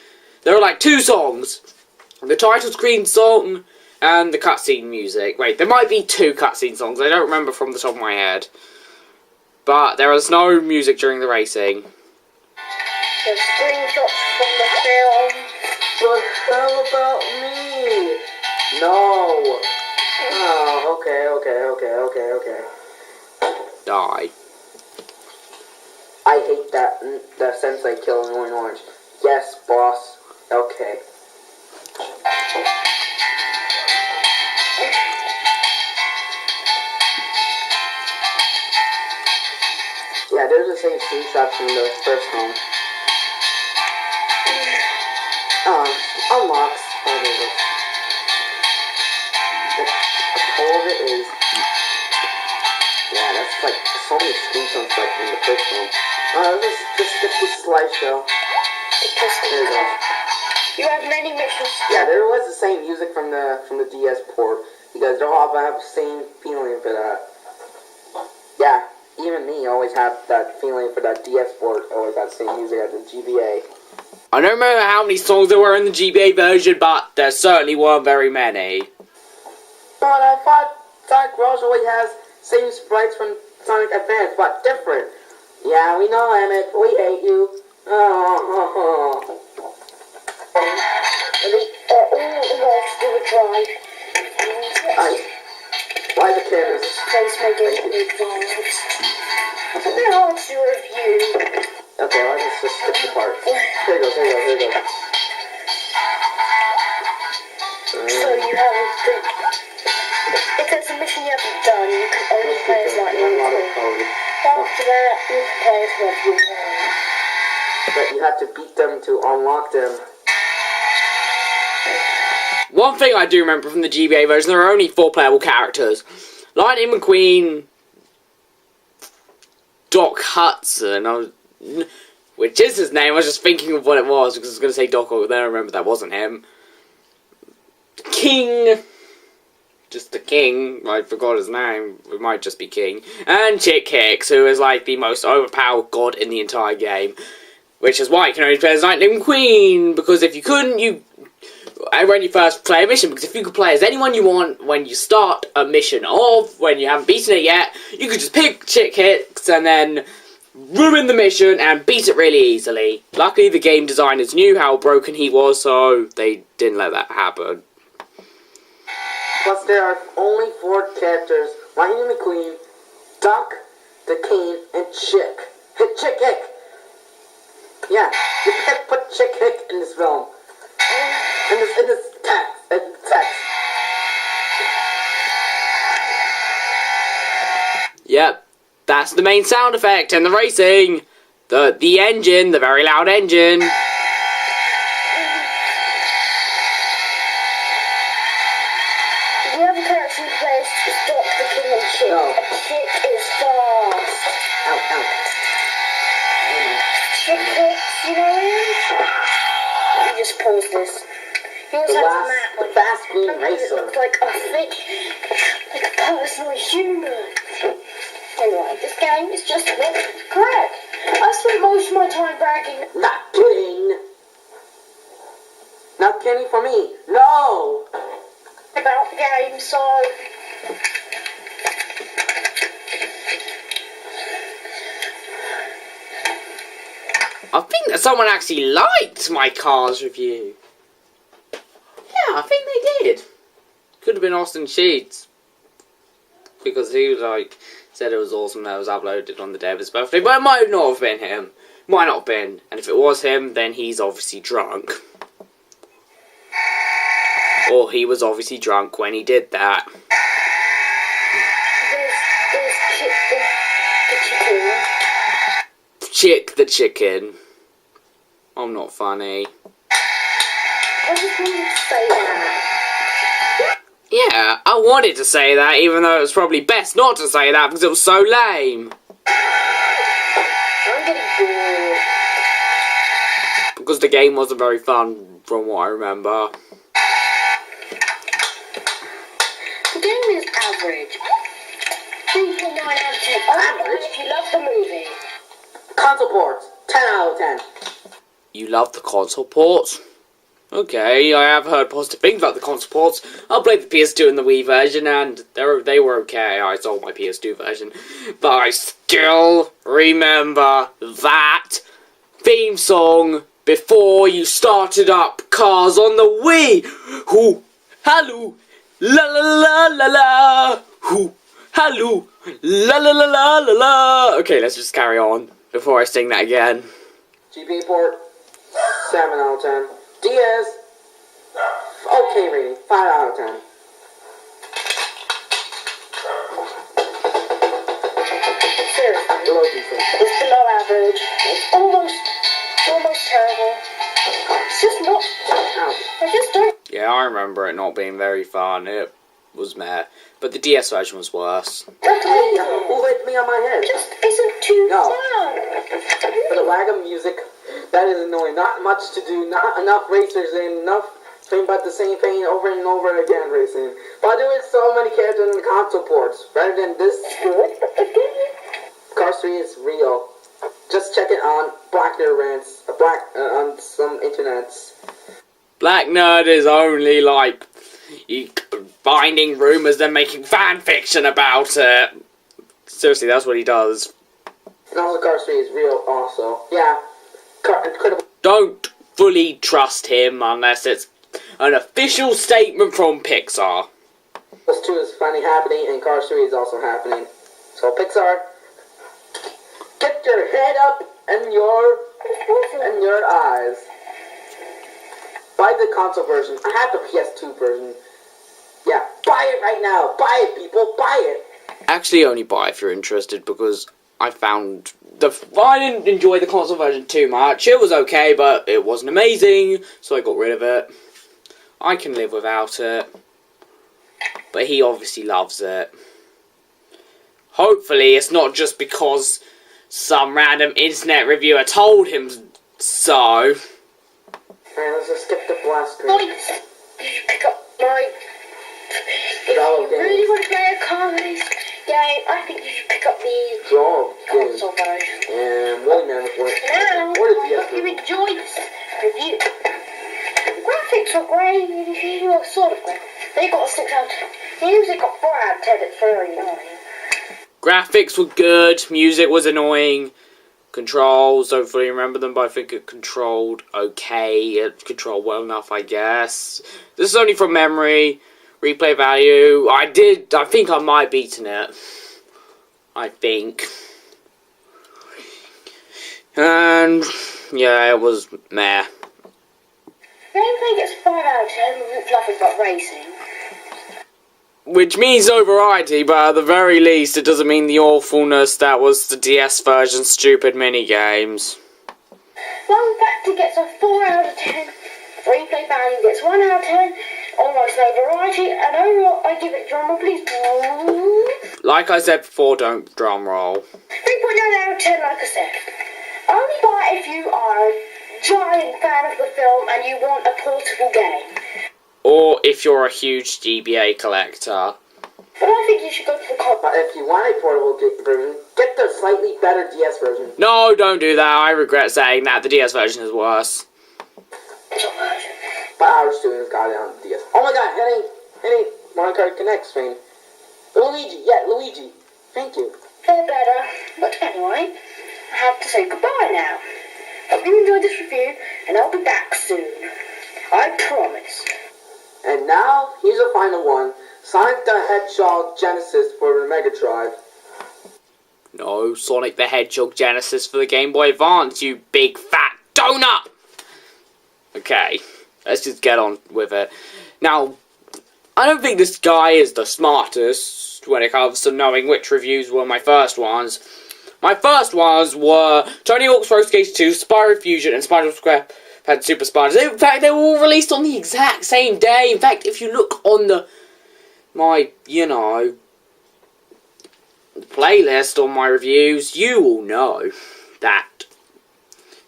There are two songs. The title screen song and the cutscene music. Wait, there might be 2 cutscene songs. I don't remember from the top of my head. But there is no music during the racing. The screenshots from the film. But how about me? No. Oh, okay. Die. I hate that sensei killing Orange. Yes, boss. Okay. Yeah, there's the same screenshots from the first one. Unlocks. Oh, there it is. The whole of it is. Yeah, that's so many screenshots in the first one. Let's just skip this slideshow. There you go. You have many missions. Yeah, there was the same music from the DS port. You guys don't all have the same feeling for that. Yeah, even me always have that feeling for that DS port. Always have the same music as the GBA. I don't remember how many songs there were in the GBA version, but there certainly weren't very many. But I thought Sonic Rush always has same sprites from Sonic Advance, but different. Yeah, we know, Emmett. We hate you. All the works do a drive. Why the cameras? Place my Game Boy Advance. They're hard to review. Okay, let's just skip the part. Here it goes. So you have a if there's a mission you haven't done, you can only play as Lightning McQueen. After that, you can play as whoever you want. But you have to beat them to unlock them. One thing I do remember from the GBA version, there are only 4 playable characters. Lightning McQueen, Doc Hudson, which is his name. I was just thinking of what it was because I was going to say Doc, but then I remember that wasn't him. King, just the King, I forgot his name, it might just be King. And Chick Hicks, who is like the most overpowered god in the entire game. Which is why you can only play as Lightning McQueen, because if you couldn't, when you first play a mission, because if you could play as anyone you want when you start a mission when you haven't beaten it yet, you could just pick Chick Hicks and then ruin the mission and beat it really easily. Luckily the game designers knew how broken he was, so they didn't let that happen. Plus there are only 4 characters, Lightning McQueen, Doc, the King, and Chick. Chick Hick! Yeah, you can't put Chick Hick in this film. In this text. Yep, that's the main sound effect in the racing. The engine, the very loud engine. The other character you play is Doc, the King, and Chick. No. And Chick is fast. Ow. Chick Hicks, you know him? Let me just pause this. He also has a map, The fast green it racer. looks like a thick, like a personal human. Anyway, this game is just not correct. I spent most of my time bragging. Not kidding. Not kidding for me. No. About the game, so I think that someone actually liked my Cars review. Yeah, I think they did. Could have been Austin Sheets. Because he said it was awesome that it was uploaded on the day of his birthday. But it might not have been him. Might not have been. And if it was him, then he's obviously drunk. Or he was obviously drunk when he did that. there's Chick the chicken. Chick the chicken. I'm not funny. I just wanted to say that. Yeah, I wanted to say that, even though it was probably best not to say that because it was so lame. I'm getting bored. Because the game wasn't very fun, from what I remember. The game is average. 3.9 out of 10. Average? If you love the movie. Console ports, 10 out of 10. You love the console ports? Okay, I have heard positive things about the console ports. I played the PS2 and the Wii version, and they were okay. I sold my PS2 version. But I still remember that theme song before you started up Cars on the Wii. Hoo, hello, la la la la la. Hoo, hello, la la la la la la. Okay, let's just carry on before I sing that again. GPA port, 7 out of 10. DS, okay rating, 5 out of 10. Seriously. Below decent. It's below average. It's almost terrible. It's just not. I just don't. Yeah, I remember it not being very fun. It was meh. But the DS version was worse. Recommend Who hit me on my head? it. Just isn't too No. fun. For the lag of music, that is annoying. Not much to do, not enough racers and enough thing but the same thing over and over again racing. But doing so many characters in the console ports, rather than this. Cars 3 is real. Just check it on Black Nerd Rants, on some internets. Black Nerd is only like finding rumors and making fan fiction about it. Seriously, that's what he does. And also Cars 3 is real also. Yeah. Incredible. Don't fully trust him unless it's an official statement from Pixar. Cars 2 is finally happening and Cars 3 is also happening. So Pixar, get your head up and your eyes. Buy the console version. I have the PS2 version. Yeah, Buy it right now. Buy it, people. Buy it. Actually, only buy if you're interested, because I found I didn't enjoy the console version too much. It was okay, but it wasn't amazing, so I got rid of it. I can live without it, but he obviously loves it. Hopefully, it's not just because some random internet reviewer told him so. Alright, let's just skip the blast screen. Did you pick up my... If you really want to play a car-based game, I think you should pick up the console version. And Woolly Man was one. Now, I hope you enjoyed this review. The graphics were great, sort of great. They got a 6 out of 10. The music got 4 out of 10, it's very annoying. Graphics were good, music was annoying, controls, don't fully remember them, but I think it controlled okay, it controlled well enough, I guess. This is only from memory, replay value, I think I might have beaten it. I think. And, yeah, it was meh. Gameplay gets 5 out of 10 with nothing but racing. Which means no variety, but at the very least, it doesn't mean the awfulness that was the DS version's stupid minigames. Fun Factor gets a 4 out of 10. Replay value gets 1 out of 10. Almost no variety, and overall, I give it drumroll, please. Like I said before, don't drum roll. 3.9 out of 10, like I said. Only buy if you are a giant fan of the film and you want a portable game. Or if you're a huge GBA collector. But I think you should go for the console. If you want a portable version, get the slightly better DS version. No, don't do that. I regret saying that. The DS version is worse. But our students got it on the DS. Oh my god, Henny, Mario Kart Connect screen. Luigi. Thank you. They're better. But anyway, I have to say goodbye now. Hope you enjoyed this review, and I'll be back soon. I promise. And now, here's a final one. Sonic the Hedgehog Genesis for the Mega Drive. No, Sonic the Hedgehog Genesis for the Game Boy Advance, you big fat donut! Okay, let's just get on with it. Now, I don't think this guy is the smartest when it comes to knowing which reviews were my first ones. My first ones were Tony Hawk's Pro Skater 2, Spyro Fusion, and Spider Square had Super Spiders. In fact, they were all released on the exact same day. In fact, if you look on my playlist on my reviews, you will know that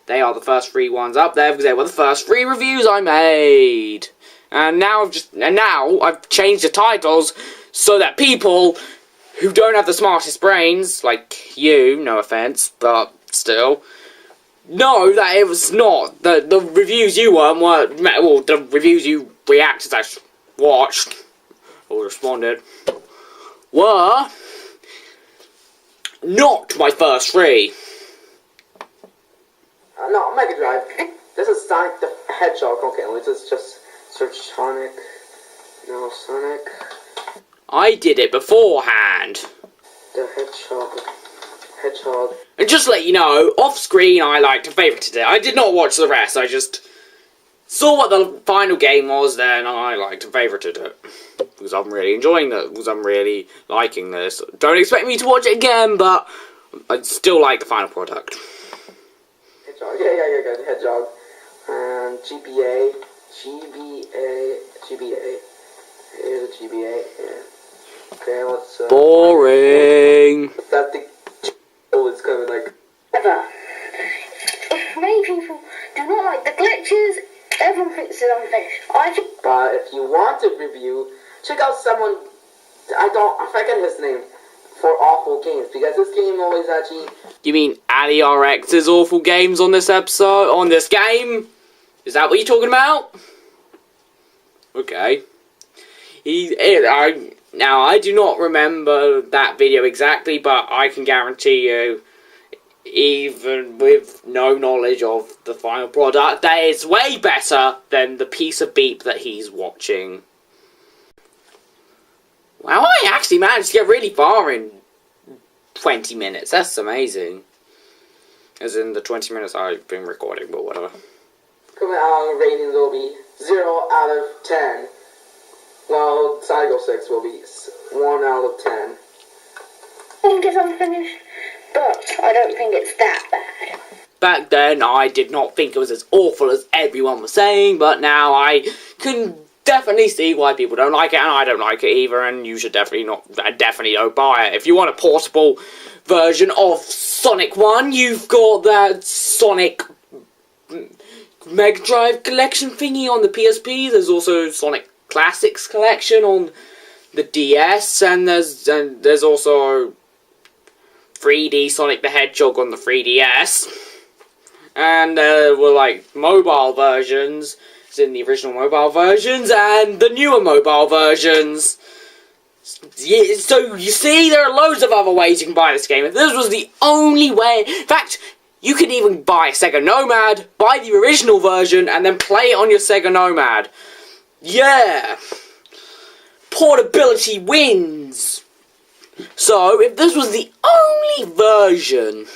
they are the first 3 ones up there because they were the first 3 reviews I made. And now I've changed the titles so that people who don't have the smartest brains, like you, no offense, but still, know that it was not the reviews you weren't, well, the reviews you reacted, watched or responded, were not my first 3. No, Mega Drive. This is Sonic the Hedgehog. Okay, let's just search Sonic. No, Sonic. I did it beforehand. The Hedgehog. And just to let you know, off screen I liked and favorited it. I did not watch the rest, I just saw what the final game was, then I liked and favorited it. Because I'm really enjoying it, because I'm really liking this. Don't expect me to watch it again, but I still like the final product. Hedgehog, yeah, the Hedgehog. GBA. Here's a GBA, yeah. Okay, let's, boring. That thing, it's kind of like... Ever. If many people do not like the glitches, everyone thinks it's unfinished. But if you want to review, check out someone, I forget his name, for Awful Games, because this game always actually... You mean AliRx's awful games on this episode? On this game? Is that what you're talking about? Okay. Now, I do not remember that video exactly, but I can guarantee you, even with no knowledge of the final product, that it's way better than the piece of beep that he's watching. Wow, I actually managed to get really far in 20 minutes. That's amazing. As in the 20 minutes I've been recording, but whatever. Ratings will be 0 out of 10. Well, Psycho 6 will be 1 out of 10. I think it's unfinished, but I don't think it's that bad. Back then, I did not think it was as awful as everyone was saying, but now I can definitely see why people don't like it, and I don't like it either, and you should definitely don't buy it. If you want a portable version of Sonic 1, you've got that Sonic Mega Drive collection thingy on the PSP. There's also Sonic Classics collection on the DS, and there's also 3D Sonic the Hedgehog on the 3DS. And there were like mobile versions, as in the original mobile versions, and the newer mobile versions. Yeah, so you see, there are loads of other ways you can buy this game. If this was the only way, in fact, you can even buy a Sega Nomad, buy the original version, and then play it on your Sega Nomad. Yeah! Portability wins! So, if this was the only version,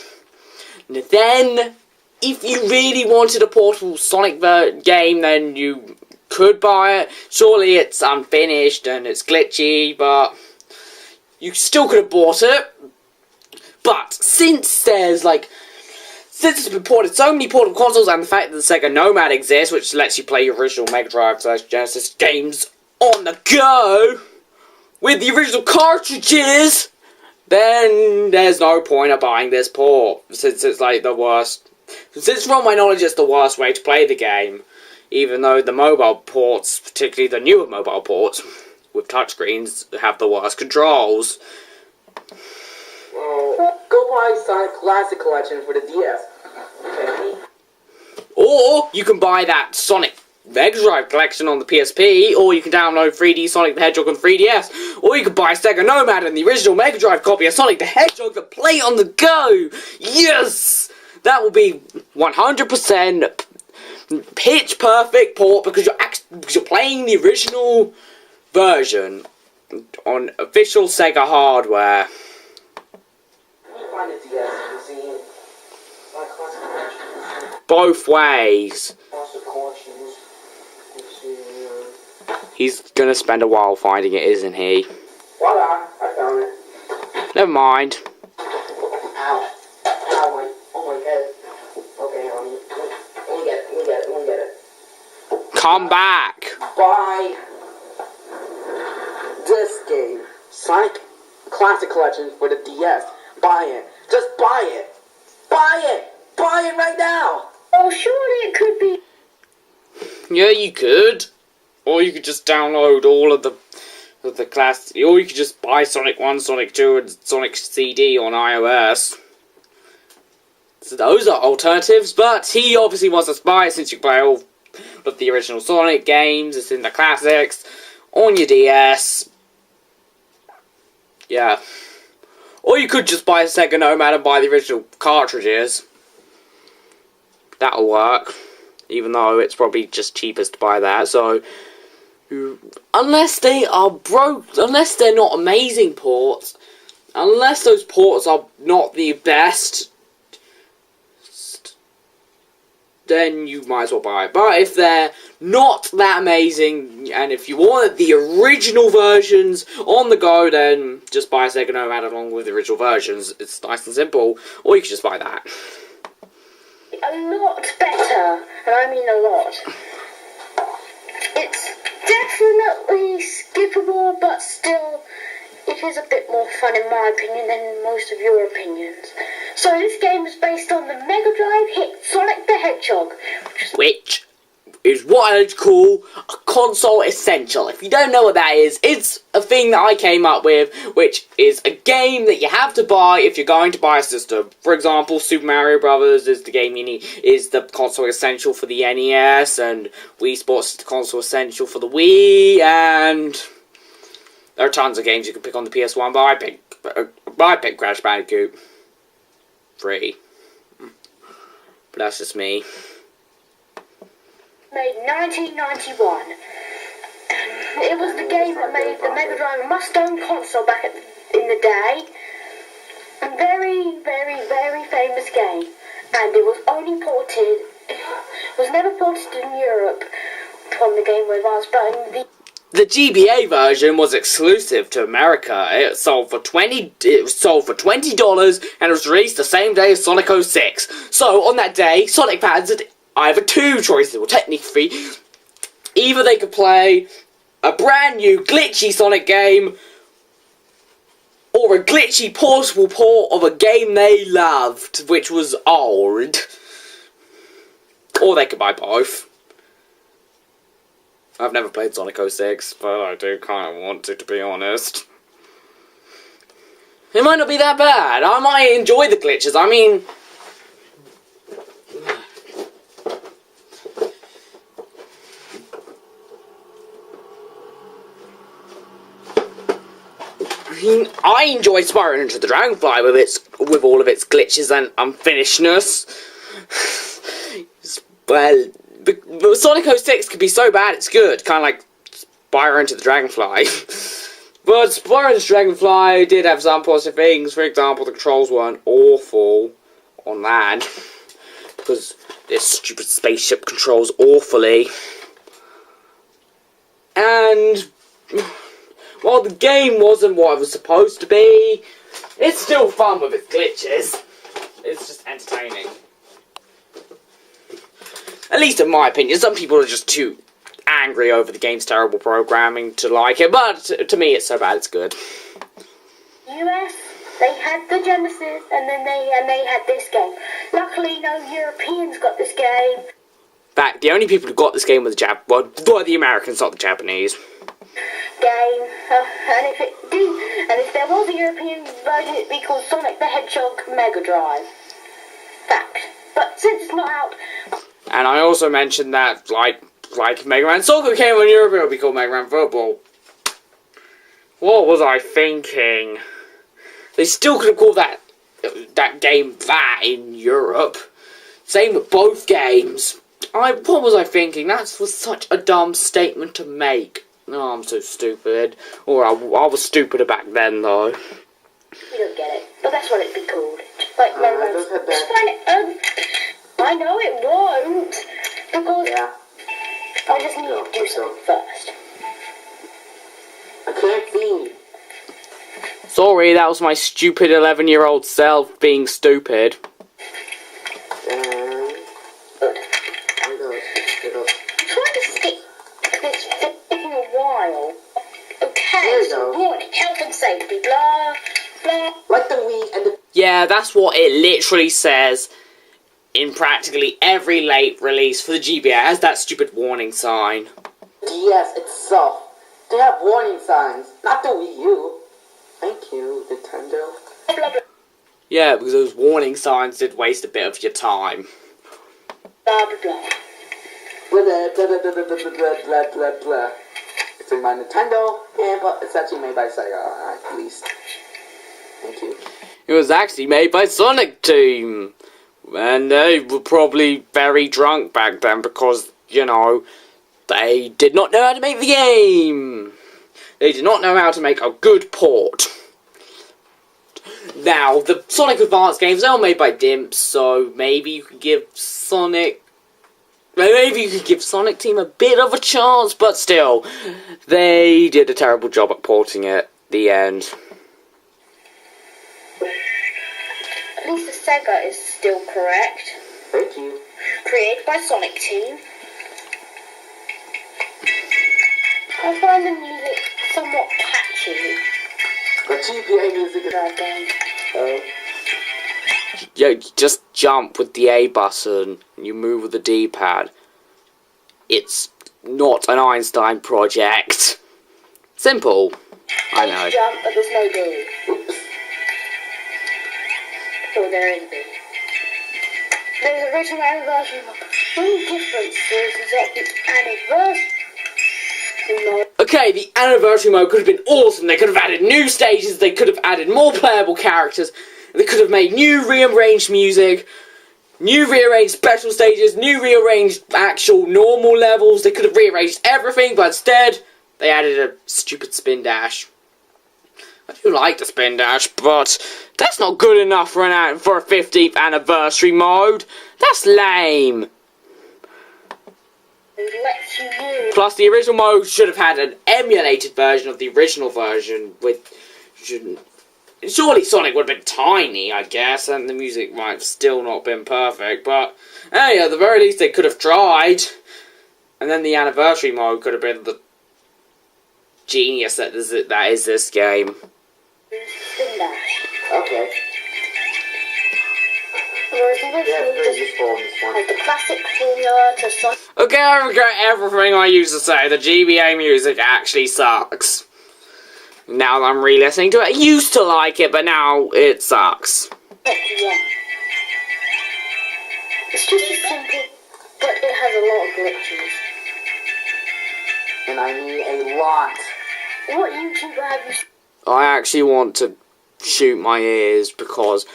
then if you really wanted a portable Sonic game, then you could buy it. Surely it's unfinished and it's glitchy, but you still could have bought it. But since it's been ported so many portable consoles, and the fact that the Sega Nomad exists, which lets you play your original Mega Drive / Genesis games on the go with the original cartridges, then there's no point of buying this port, since it's like the worst. Since from my knowledge it's the worst way to play the game, even though the mobile ports, particularly the newer mobile ports with touchscreens, have the worst controls. Well, go buy Sonic Classic Collection for the DS. Okay. Or you can buy that Sonic Mega Drive collection on the PSP, or you can download 3D Sonic the Hedgehog on 3DS, or you can buy Sega Nomad and the original Mega Drive copy of Sonic the Hedgehog and play it on the go! Yes! That will be 100% pitch perfect port, because you're playing the original version on official Sega hardware. Both ways. He's gonna spend a while finding it, isn't he? Voila, I found it. Never mind. Ow. Ow, oh my god. Okay, let me get it. Come back. Buy this game, Sonic Classic Collection for the DS. Buy it. Just buy it. Buy it. Buy it right now. Oh, surely it could be. Yeah, you could. Or you could just download all of the class. Or you could just buy Sonic 1, Sonic 2, and Sonic CD on iOS. So those are alternatives, but he obviously wants us to buy it since you can buy all of the original Sonic games. It's in the classics on your DS. Yeah. Or you could just buy a Sega Nomad and buy the original cartridges. That'll work. Even though it's probably just cheapest to buy that. So, unless they are unless they're not amazing ports, unless those ports are not the best, then you might as well buy it. But if they're not that amazing, and if you want the original versions on the go, then just buy a Sega Nomad along with the original versions. It's nice and simple. Or you can just buy that. A lot better, and I mean a lot. It's definitely skippable, but still, it is a bit more fun in my opinion than most of your opinions. So this game is based on the Mega Drive hit Sonic the Hedgehog, which is what I'd call a console essential. If you don't know what that is, it's a thing that I came up with, which is a game that you have to buy if you're going to buy a system. For example, Super Mario Brothers is the game you need, is the console essential for the NES, and Wii Sports is the console essential for the Wii, and there are tons of games you can pick on the PS1, but I picked Crash Bandicoot 3. But that's just me. Made 1991. It was the game that made the Mega Drive a must-own console back in the day. A very, very, very famous game. And it was only ported, was never ported in Europe on the Game Boy Advance, but in the... the GBA version was exclusive to America. It sold for $20 and it was released the same day as Sonic 06. So on that day, Sonic fans had either two choices, well technically three. Either they could play a brand new glitchy Sonic game, or a glitchy portable port of a game they loved, which was old. Or they could buy both. I've never played Sonic 06, but I do kind of want to be honest. It might not be that bad. I might enjoy the glitches. I mean, I enjoy Spyro into the Dragonfly with all of its glitches and unfinishedness. Well, but Sonic 06 could be so bad it's good, kind of like Spyro into the Dragonfly. But Spyro into the Dragonfly did have some positive things. For example, the controls weren't awful on land, because this stupid spaceship controls awfully. And while the game wasn't what it was supposed to be, it's still fun with its glitches. It's just entertaining. At least in my opinion. Some people are just too angry over the game's terrible programming to like it, but to me it's so bad it's good. US, they had the Genesis, and then they had this game. Luckily, no Europeans got this game. In fact, the only people who got this game were the Americans, not the Japanese. Game, and if there was a European version, it'd be called Sonic the Hedgehog Mega Drive. Fact. But since it's not out. And I also mentioned that, like Mega Man Soccer came in Europe, it would be called Mega Man Football. What was I thinking? They still could have called that game that in Europe. Same with both games. What was I thinking? That was such a dumb statement to make. Oh, I'm so stupid. Or I was stupider back then, though. You don't get it, but that's what it'd be called. Like Mega Man. I know it won't, because I just need to do something first. I can't see. Sorry, that was my stupid 11-year-old self being stupid. Good. I'm trying to stick this for a while. Okay, so warning, health and safety, blah, blah. Like the Wii and the... Yeah, that's what it literally says in practically every late release for the GBA. It has that stupid warning sign. DS itself. They have warning signs, not the Wii U. Thank you, Nintendo. Blah, blah. Yeah, because those warning signs did waste a bit of your time. Blah, blah, blah. Blah, blah, blah, blah, blah, blah, blah, blah, blah, blah. It's made by Nintendo, but it's actually made by Sega, at least. Thank you. It was actually made by Sonic Team. And they were probably very drunk back then because, you know, they did not know how to make the game. They did not know how to make a good port. Now, the Sonic Advance games are all made by Dimps, so maybe you could give Sonic Team a bit of a chance, but still, they did a terrible job at porting it. The end. At least the Sega is still correct. Thank you. Created by Sonic Team. I find the music somewhat catchy. The GPA music is... Yeah, just jump with the A button, and you move with the D-pad. It's not an Einstein project. Simple. I know. Jump, but there's no B. Oops. So there is B. There's original anniversary mode. One difference is that the anniversary mode... Okay, the anniversary mode could have been awesome. They could have added new stages, they could have added more playable characters, they could have made new rearranged music, new rearranged special stages, new rearranged actual normal levels. They could have rearranged everything, but instead, they added a stupid spin dash. I do like the spin dash, but that's not good enough for a 15th anniversary mode. That's lame. It lets you use. Plus, the original mode should have had an emulated version of the original version with. Surely Sonic would have been tiny, I guess, and the music might have still not been perfect, but hey, at the very least they could have tried. And then the anniversary mode could have been the genius that is this game. Spin dash. Okay. Whereas the original just has the classic formula to Sonic. Okay, I regret everything I used to say. The GBA music actually sucks. Now that I'm re-listening to it, I used to like it, but now it sucks. Yeah. It's just as simple, but it has a lot of glitches. And I need a lot. What YouTuber have you seen? I actually want to shoot my ears because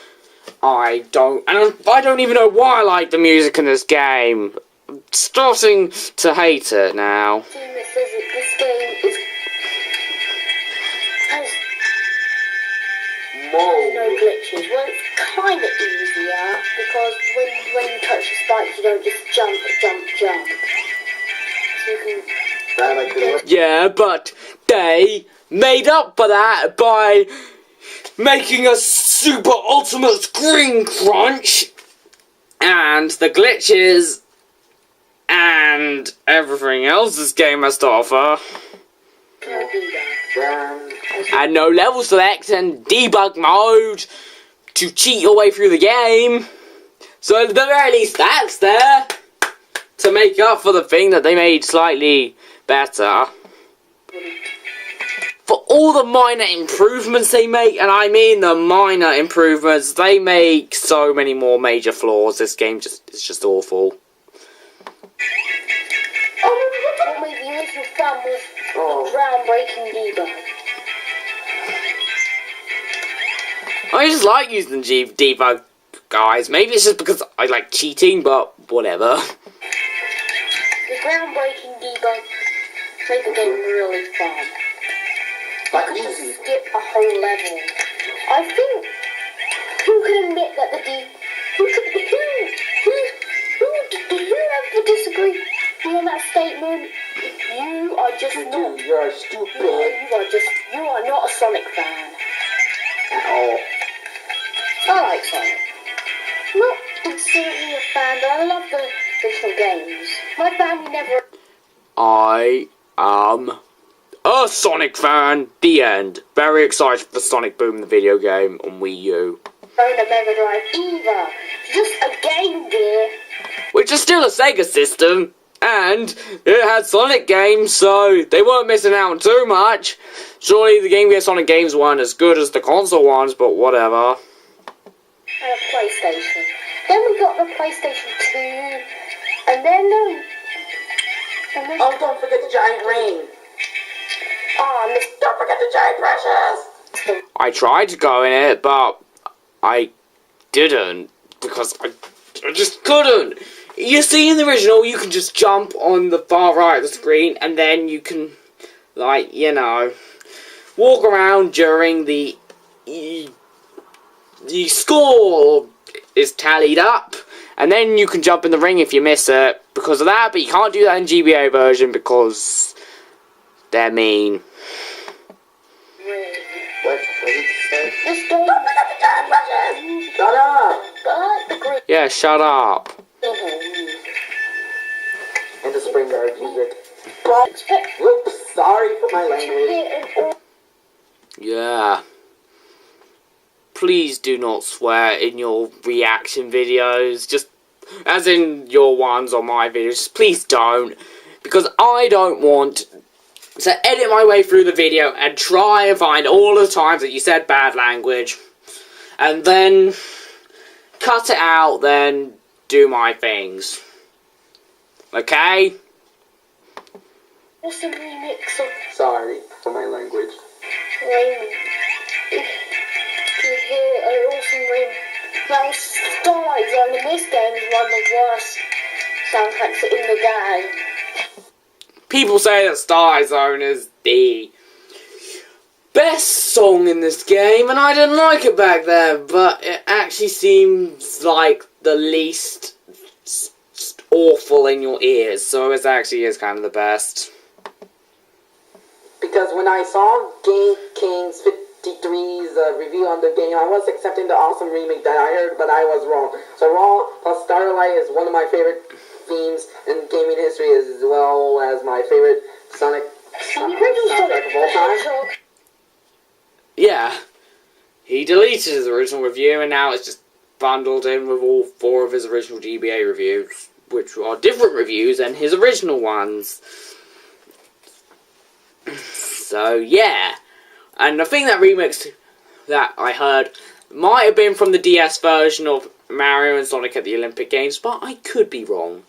I don't even know why I like the music in this game. I'm starting to hate it now. That says that this game has no glitches. Well, it's kind of easier because when you touch the spikes, you don't just jump. So you can. Yeah, but they made up for that by making a super ultimate screen crunch and the glitches and everything else this game has to offer. And no level select and debug mode to cheat your way through the game. So at the very least that's there to make up for the thing that they made slightly better. For all the minor improvements they make, and I mean the minor improvements, they make so many more major flaws. This game is just awful. What made the original fun was the groundbreaking debug. I just like using debug, guys. Maybe it's just because I like cheating, but whatever. The groundbreaking debug made the game really fun. You could just skip a whole level. I think who can admit that who ever disagree on that statement? You are just not. You're stupid. You are not a Sonic fan. At all. I like Sonic. Not necessarily a fan, but I love the original games. My family never. I am a Sonic fan. The end. Very excited for Sonic Boom, the video game on Wii U. Own a Mega Drive either. Just a Game Gear. Which is still a Sega system, and it had Sonic games, so they weren't missing out on too much. Surely the Game Gear Sonic games weren't as good as the console ones, but whatever. And a PlayStation. Then we got the PlayStation 2, and then oh, don't forget the giant ring. Don't forget the giant precious. I tried to go in it, but I didn't, because I just couldn't. You see, in the original, you can just jump on the far right of the screen, and then you can, like, you know, walk around during the score is tallied up, and then you can jump in the ring if you miss it because of that, but you can't do that in GBA version because they're mean. What did you say? this game. Shut up! Yeah, shut up. And the spring guard music. Oops, sorry for my language. Yeah. Please do not swear in your reaction videos. Just, as in your ones on my videos. Just please don't. Because I don't want to edit my way through the video and try and find all the times that you said bad language. And then cut it out, then do my things. Okay? Awesome remix of Sorry for my language. Rain. You hear an awesome remix. Now, Starlight Zone in this game is one of the worst soundtracks in the game. People say that Starlight Zone is the best song in this game, and I didn't like it back then, but it actually seems like the least awful in your ears, so it actually is kind of the best. Because when I saw Game Kings 53's review on the game, I was accepting the awesome remake that I heard, but I was wrong. So Raw plus Starlight is one of my favorite themes in gaming history, as well as my favorite Sonic soundtrack of all time. Yeah, he deleted his original review, and now it's just bundled in with all 4 of his original GBA reviews, which are different reviews than his original ones. So, yeah. And I think that remix that I heard might have been from the DS version of Mario and Sonic at the Olympic Games, but I could be wrong.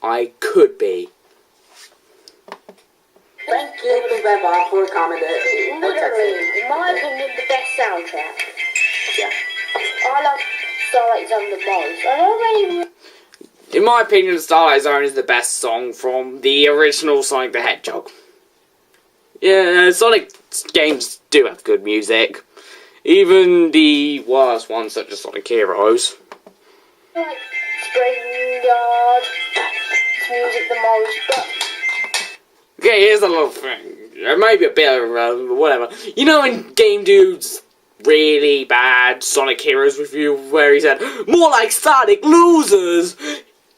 I could be. Thank you, Big Bad Bob, for commenting. Literally, in my opinion, the best soundtrack. Yeah. I love Starlight Zone the most. I don't really... In my opinion, Starlight Zone is the best song from the original Sonic the Hedgehog. Yeah, Sonic games do have good music. Even the worst ones, such as Sonic Heroes. like Springyard music the most, but... Okay, here's a little thing. It may be a bit irrelevant, but whatever. You know in Game Dude's really bad Sonic Heroes review where he said, "More like Sonic Losers"?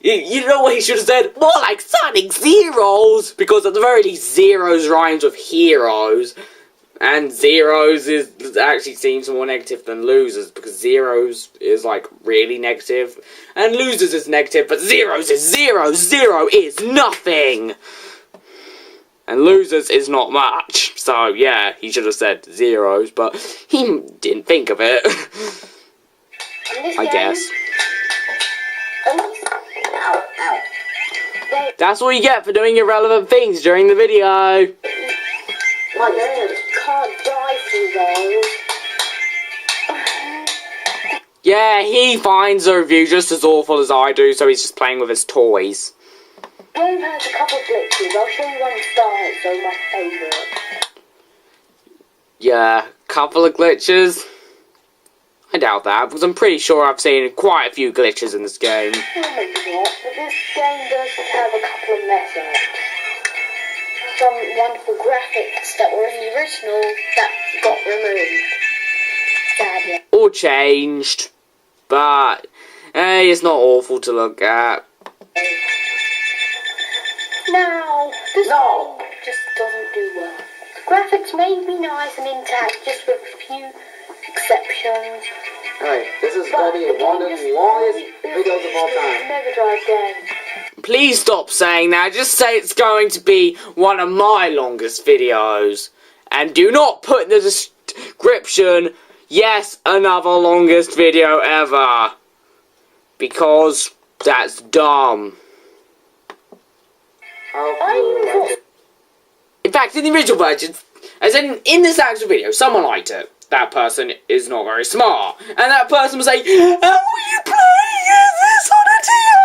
You know what he should have said? More like Sonic Zeros! Because at the very least, Zeros rhymes with Heroes. And Zeros actually seems more negative than Losers, because Zeros is like really negative. And Losers is negative, but Zeros is zero. Zero is nothing! And Losers is not much. So yeah, he should have said Zeros, but he didn't think of it. I guess. That's what you get for doing irrelevant things during the video. My dad can't die through those. Yeah, he finds the review just as awful as I do, so he's just playing with his toys. Game has a couple of glitches. I'll show you one Starlight Zone, my favourite. Yeah, couple of glitches. I doubt that, because I'm pretty sure I've seen quite a few glitches in this game. Well, maybe not, but this game does have a couple of mess-ups. Some wonderful graphics that were in the original that got removed. Sadly. Or changed, but it's not awful to look at. Now, this game just doesn't do well. The graphics may be nice and intact, just with a few exceptions. Alright, this is going to be one of the longest videos of all time. Mega Drive game. Please stop saying that, just say it's going to be one of my longest videos. And do not put in the description, yes, another longest video ever. Because that's dumb. In fact, in the original version, as in this actual video, someone liked it. That person is not very smart. And that person was like, "How are you playing this on a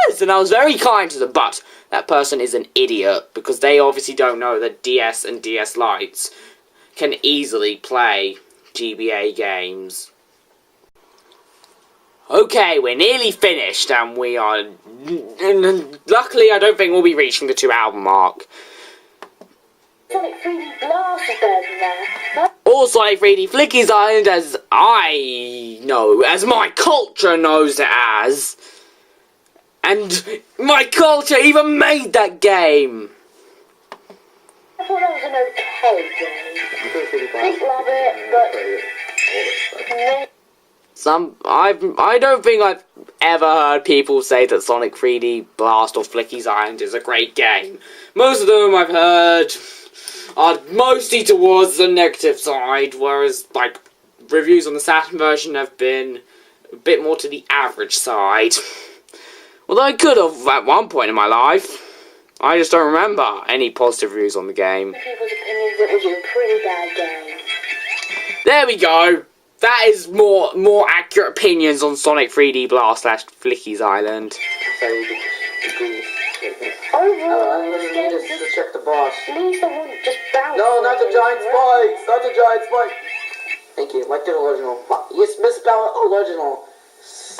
DS?" And I was very kind to them, but that person is an idiot, because they obviously don't know that DS and DS Lites can easily play GBA games. Okay, we're nearly finished, and we are... Luckily, I don't think we'll be reaching the 2-hour mark. Sonic 3D Blast is better than that. Or Sonic 3D Flicky's Island, as I know, as my culture knows it as. And my culture even made that game. I thought that was an okay game. I didn't love it, but... I don't think I've ever heard people say that Sonic 3D Blast or Flicky's Island is a great game. Most of them I've heard are mostly towards the negative side, whereas, like, reviews on the Saturn version have been a bit more to the average side. Although I could have at one point in my life. I just don't remember any positive reviews on the game. People's opinions, it was a pretty bad game. There we go! That is more accurate opinions on Sonic 3D Blast / Flicky's Island. Overall, I'm this going game to need to check the boss. at least I wouldn't just bounce. No, not the all giant over. spikes! Not the giant spikes! Thank you, like the original. You misspelled original.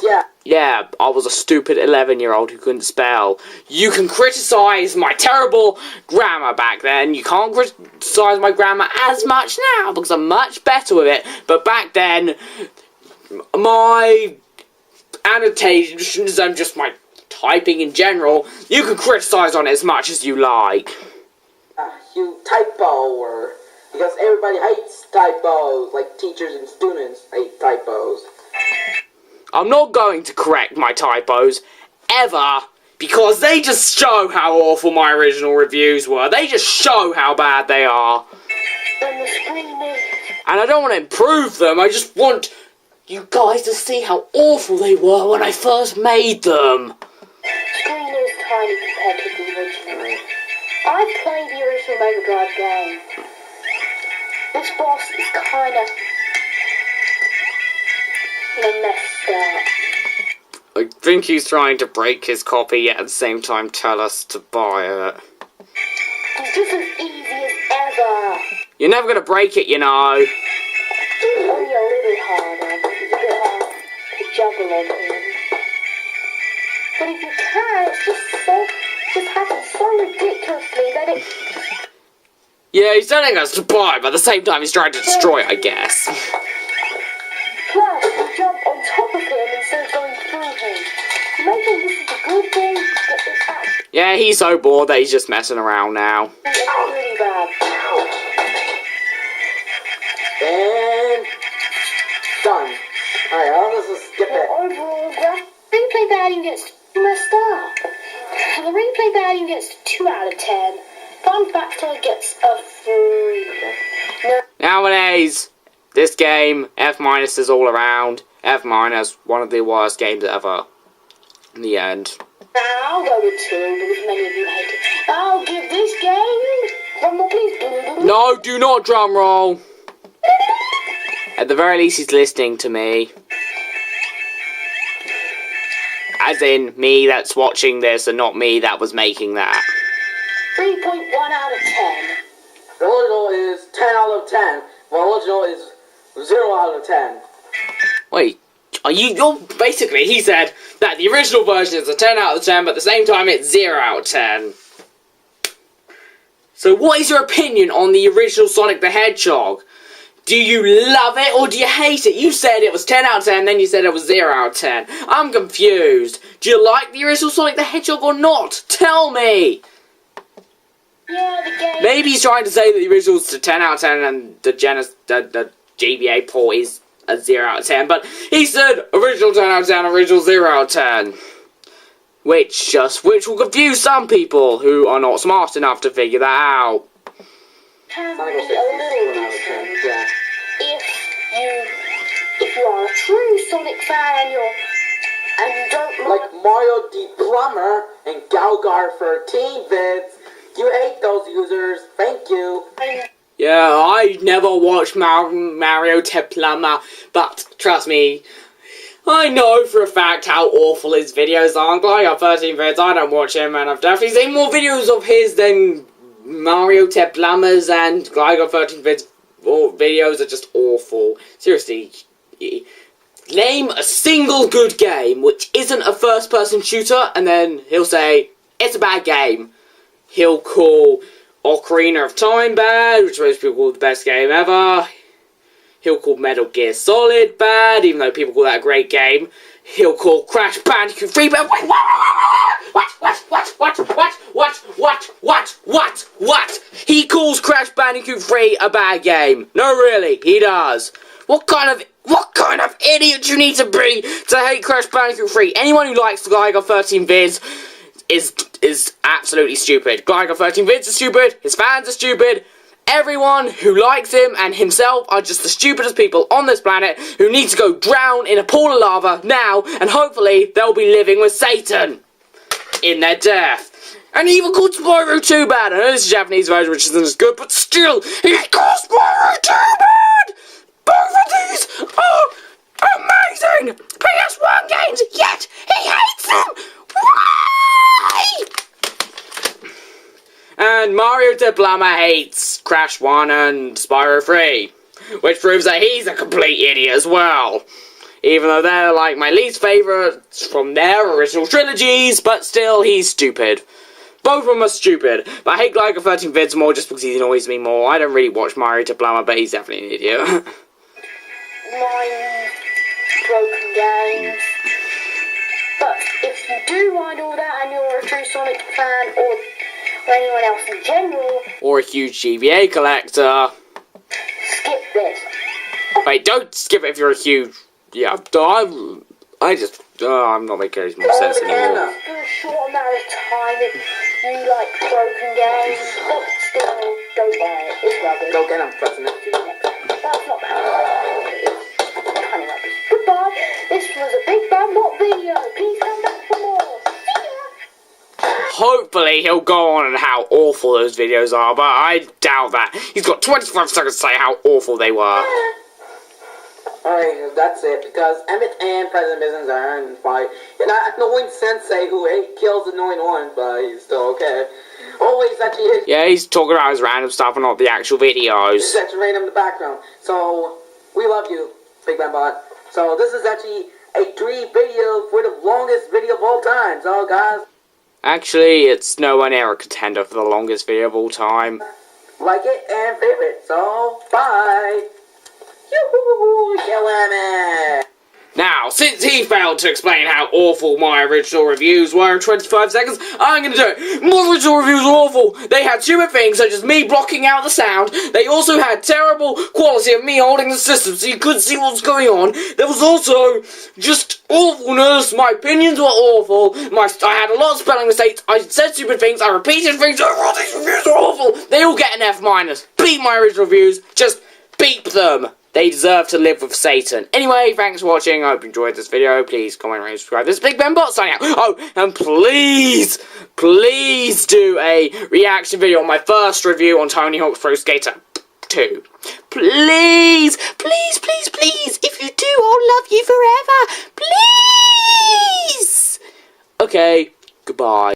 Yeah. Yeah, I was a stupid 11-year-old who couldn't spell. You can criticize my terrible grammar back then. You can't criticize my grammar as much now because I'm much better with it. But back then, my annotations and just my typing in general, you can criticize on it as much as you like. You typo, or because everybody hates typos, like teachers and students hate typos. I'm not going to correct my typos, ever, because they just show how awful my original reviews were. They just show how bad they are. And I don't want to improve them, I just want you guys to see how awful they were when I first made them. Screen is tiny compared to the original. I played the original Mega Drive game. This boss is kinda messed up. I think he's trying to break his copy, yet at the same time tell us to buy it. It's just as easy as ever. You're never gonna break it, you know. Only a little harder. It's a bit hard to juggle on him. But if you can, it just happens so ridiculously that it... Yeah, he's telling us to buy, but at the same time he's trying to destroy it, I guess. Plus, you jump on top of him instead of going through him. You may think this is a good thing, but it's actually... Yeah, he's so bored that he's just messing around now. It's really bad. And done. Alright, let's just skip it. Overall, the replay value gets messed up. And the replay value gets 2 out of 10. Fun Factor gets a 3. No. Nowadays, this game, F- is all around. F-, one of the worst games ever. In the end. I'll go with 2, because many of you hate it. I'll give this game... One more, please. No, do not drum roll. At the very least, he's listening to me. As in, me that's watching this and not me that was making that. 3.1 out of 10. The original is 10 out of 10. The original is 0 out of 10. Wait, you're basically, he said that the original version is a 10 out of 10, but at the same time it's 0 out of 10. So what is your opinion on the original Sonic the Hedgehog? Do you love it or do you hate it? You said it was 10 out of 10, then you said it was 0 out of 10. I'm confused. Do you like the original Sonic the Hedgehog or not? Tell me! Yeah, the game... Maybe he's trying to say that the original's a 10 out of 10 and the GBA port is a 0 out of 10, but he said original 10 out of 10, original 0 out of 10. Which will confuse some people who are not smart enough to figure that out. Can be a little different. Yeah. If you are a true Sonic fan and you don't Like Mario D. Plumber and Galgar 13 vids. You hate those users. Thank you. Yeah, I never watched Mario Plumber, but trust me, I know for a fact how awful his videos are. I'm glad I got 13 vids, I don't watch him, and I've definitely seen more videos of his than Mario Plumbers, and glad I got 13 vids. Videos are just awful. Seriously, name a single good game which isn't a first-person shooter, and then he'll say, it's a bad game. He'll call Ocarina of Time bad, which most people call the best game ever. He'll call Metal Gear Solid bad, even though people call that a great game. He'll call Crash Bandicoot 3 bad. Wait, what? He calls Crash Bandicoot 3 a bad game. No, really, he does. What kind of idiot do you need to be to hate Crash Bandicoot 3? Anyone who likes the guy got 13 vids is absolutely stupid. Guy got 13 vids is stupid. His fans are stupid. Everyone who likes him and himself are just the stupidest people on this planet who need to go drown in a pool of lava now, and hopefully they'll be living with Satan in their death. And he even called Spyro 2 bad. I know this is a Japanese version which isn't as good, but still, he called Spyro 2 bad! Both of these are amazing PS1 games, yet he hates them! Why? And Mario Plumber hates Crash 1 and Spyro 3, which proves that he's a complete idiot as well. Even though they're like my least favourites from their original trilogies, but still, he's stupid. Both of them are stupid. But I hate Glyco 13 Vids more just because he annoys me more. I don't really watch Mario to Blama, but he's definitely an idiot. Mind broken games. But if you do mind all that and you're a true Sonic fan, or anyone else in general, or a huge GBA collector, skip this. Wait, don't skip it if you're a huge... Yeah, I'm not making any more sense anymore. For a short amount of time, if you like broken games, but still, don't buy it. It's rubbish. Go get him, President. That's not bad. It's kind of rubbish. Goodbye. This was a Big Bad Bot video. Please come back for more. See ya. Hopefully he'll go on and how awful those videos are, but I doubt that. He's got 25 seconds to say how awful they were. Alright, that's it, because Emmett and President Business are earned by an annoying sensei who kills annoying ones, but he's still okay. Always actually Yeah, he's talking about his random stuff and not the actual videos. It's actually random in the background. So, we love you, Big Ben Bot. So, this is actually a 3 video for the longest video of all time. So, guys, Actually, it's nowhere near a contender for the longest video of all time. like it and favorite. So, bye. Yoo-hoo, killing it. Now, since he failed to explain how awful my original reviews were in 25 seconds, I'm gonna do it. My original reviews were awful. They had stupid things such as me blocking out the sound. They also had terrible quality of me holding the system so you couldn't see what's going on. There was also just awfulness. My opinions were awful. I had a lot of spelling mistakes. I said stupid things. I repeated things. Oh, these reviews are awful. They all get an F-. Beat my original reviews. Just beat them. They deserve to live with Satan. Anyway, thanks for watching. I hope you enjoyed this video. Please comment, rate, subscribe. This is Big Ben Bot signing out. Oh, and please do a reaction video on my first review on Tony Hawk's Pro Skater 2. Please. If you do, I'll love you forever. Please. Okay, goodbye.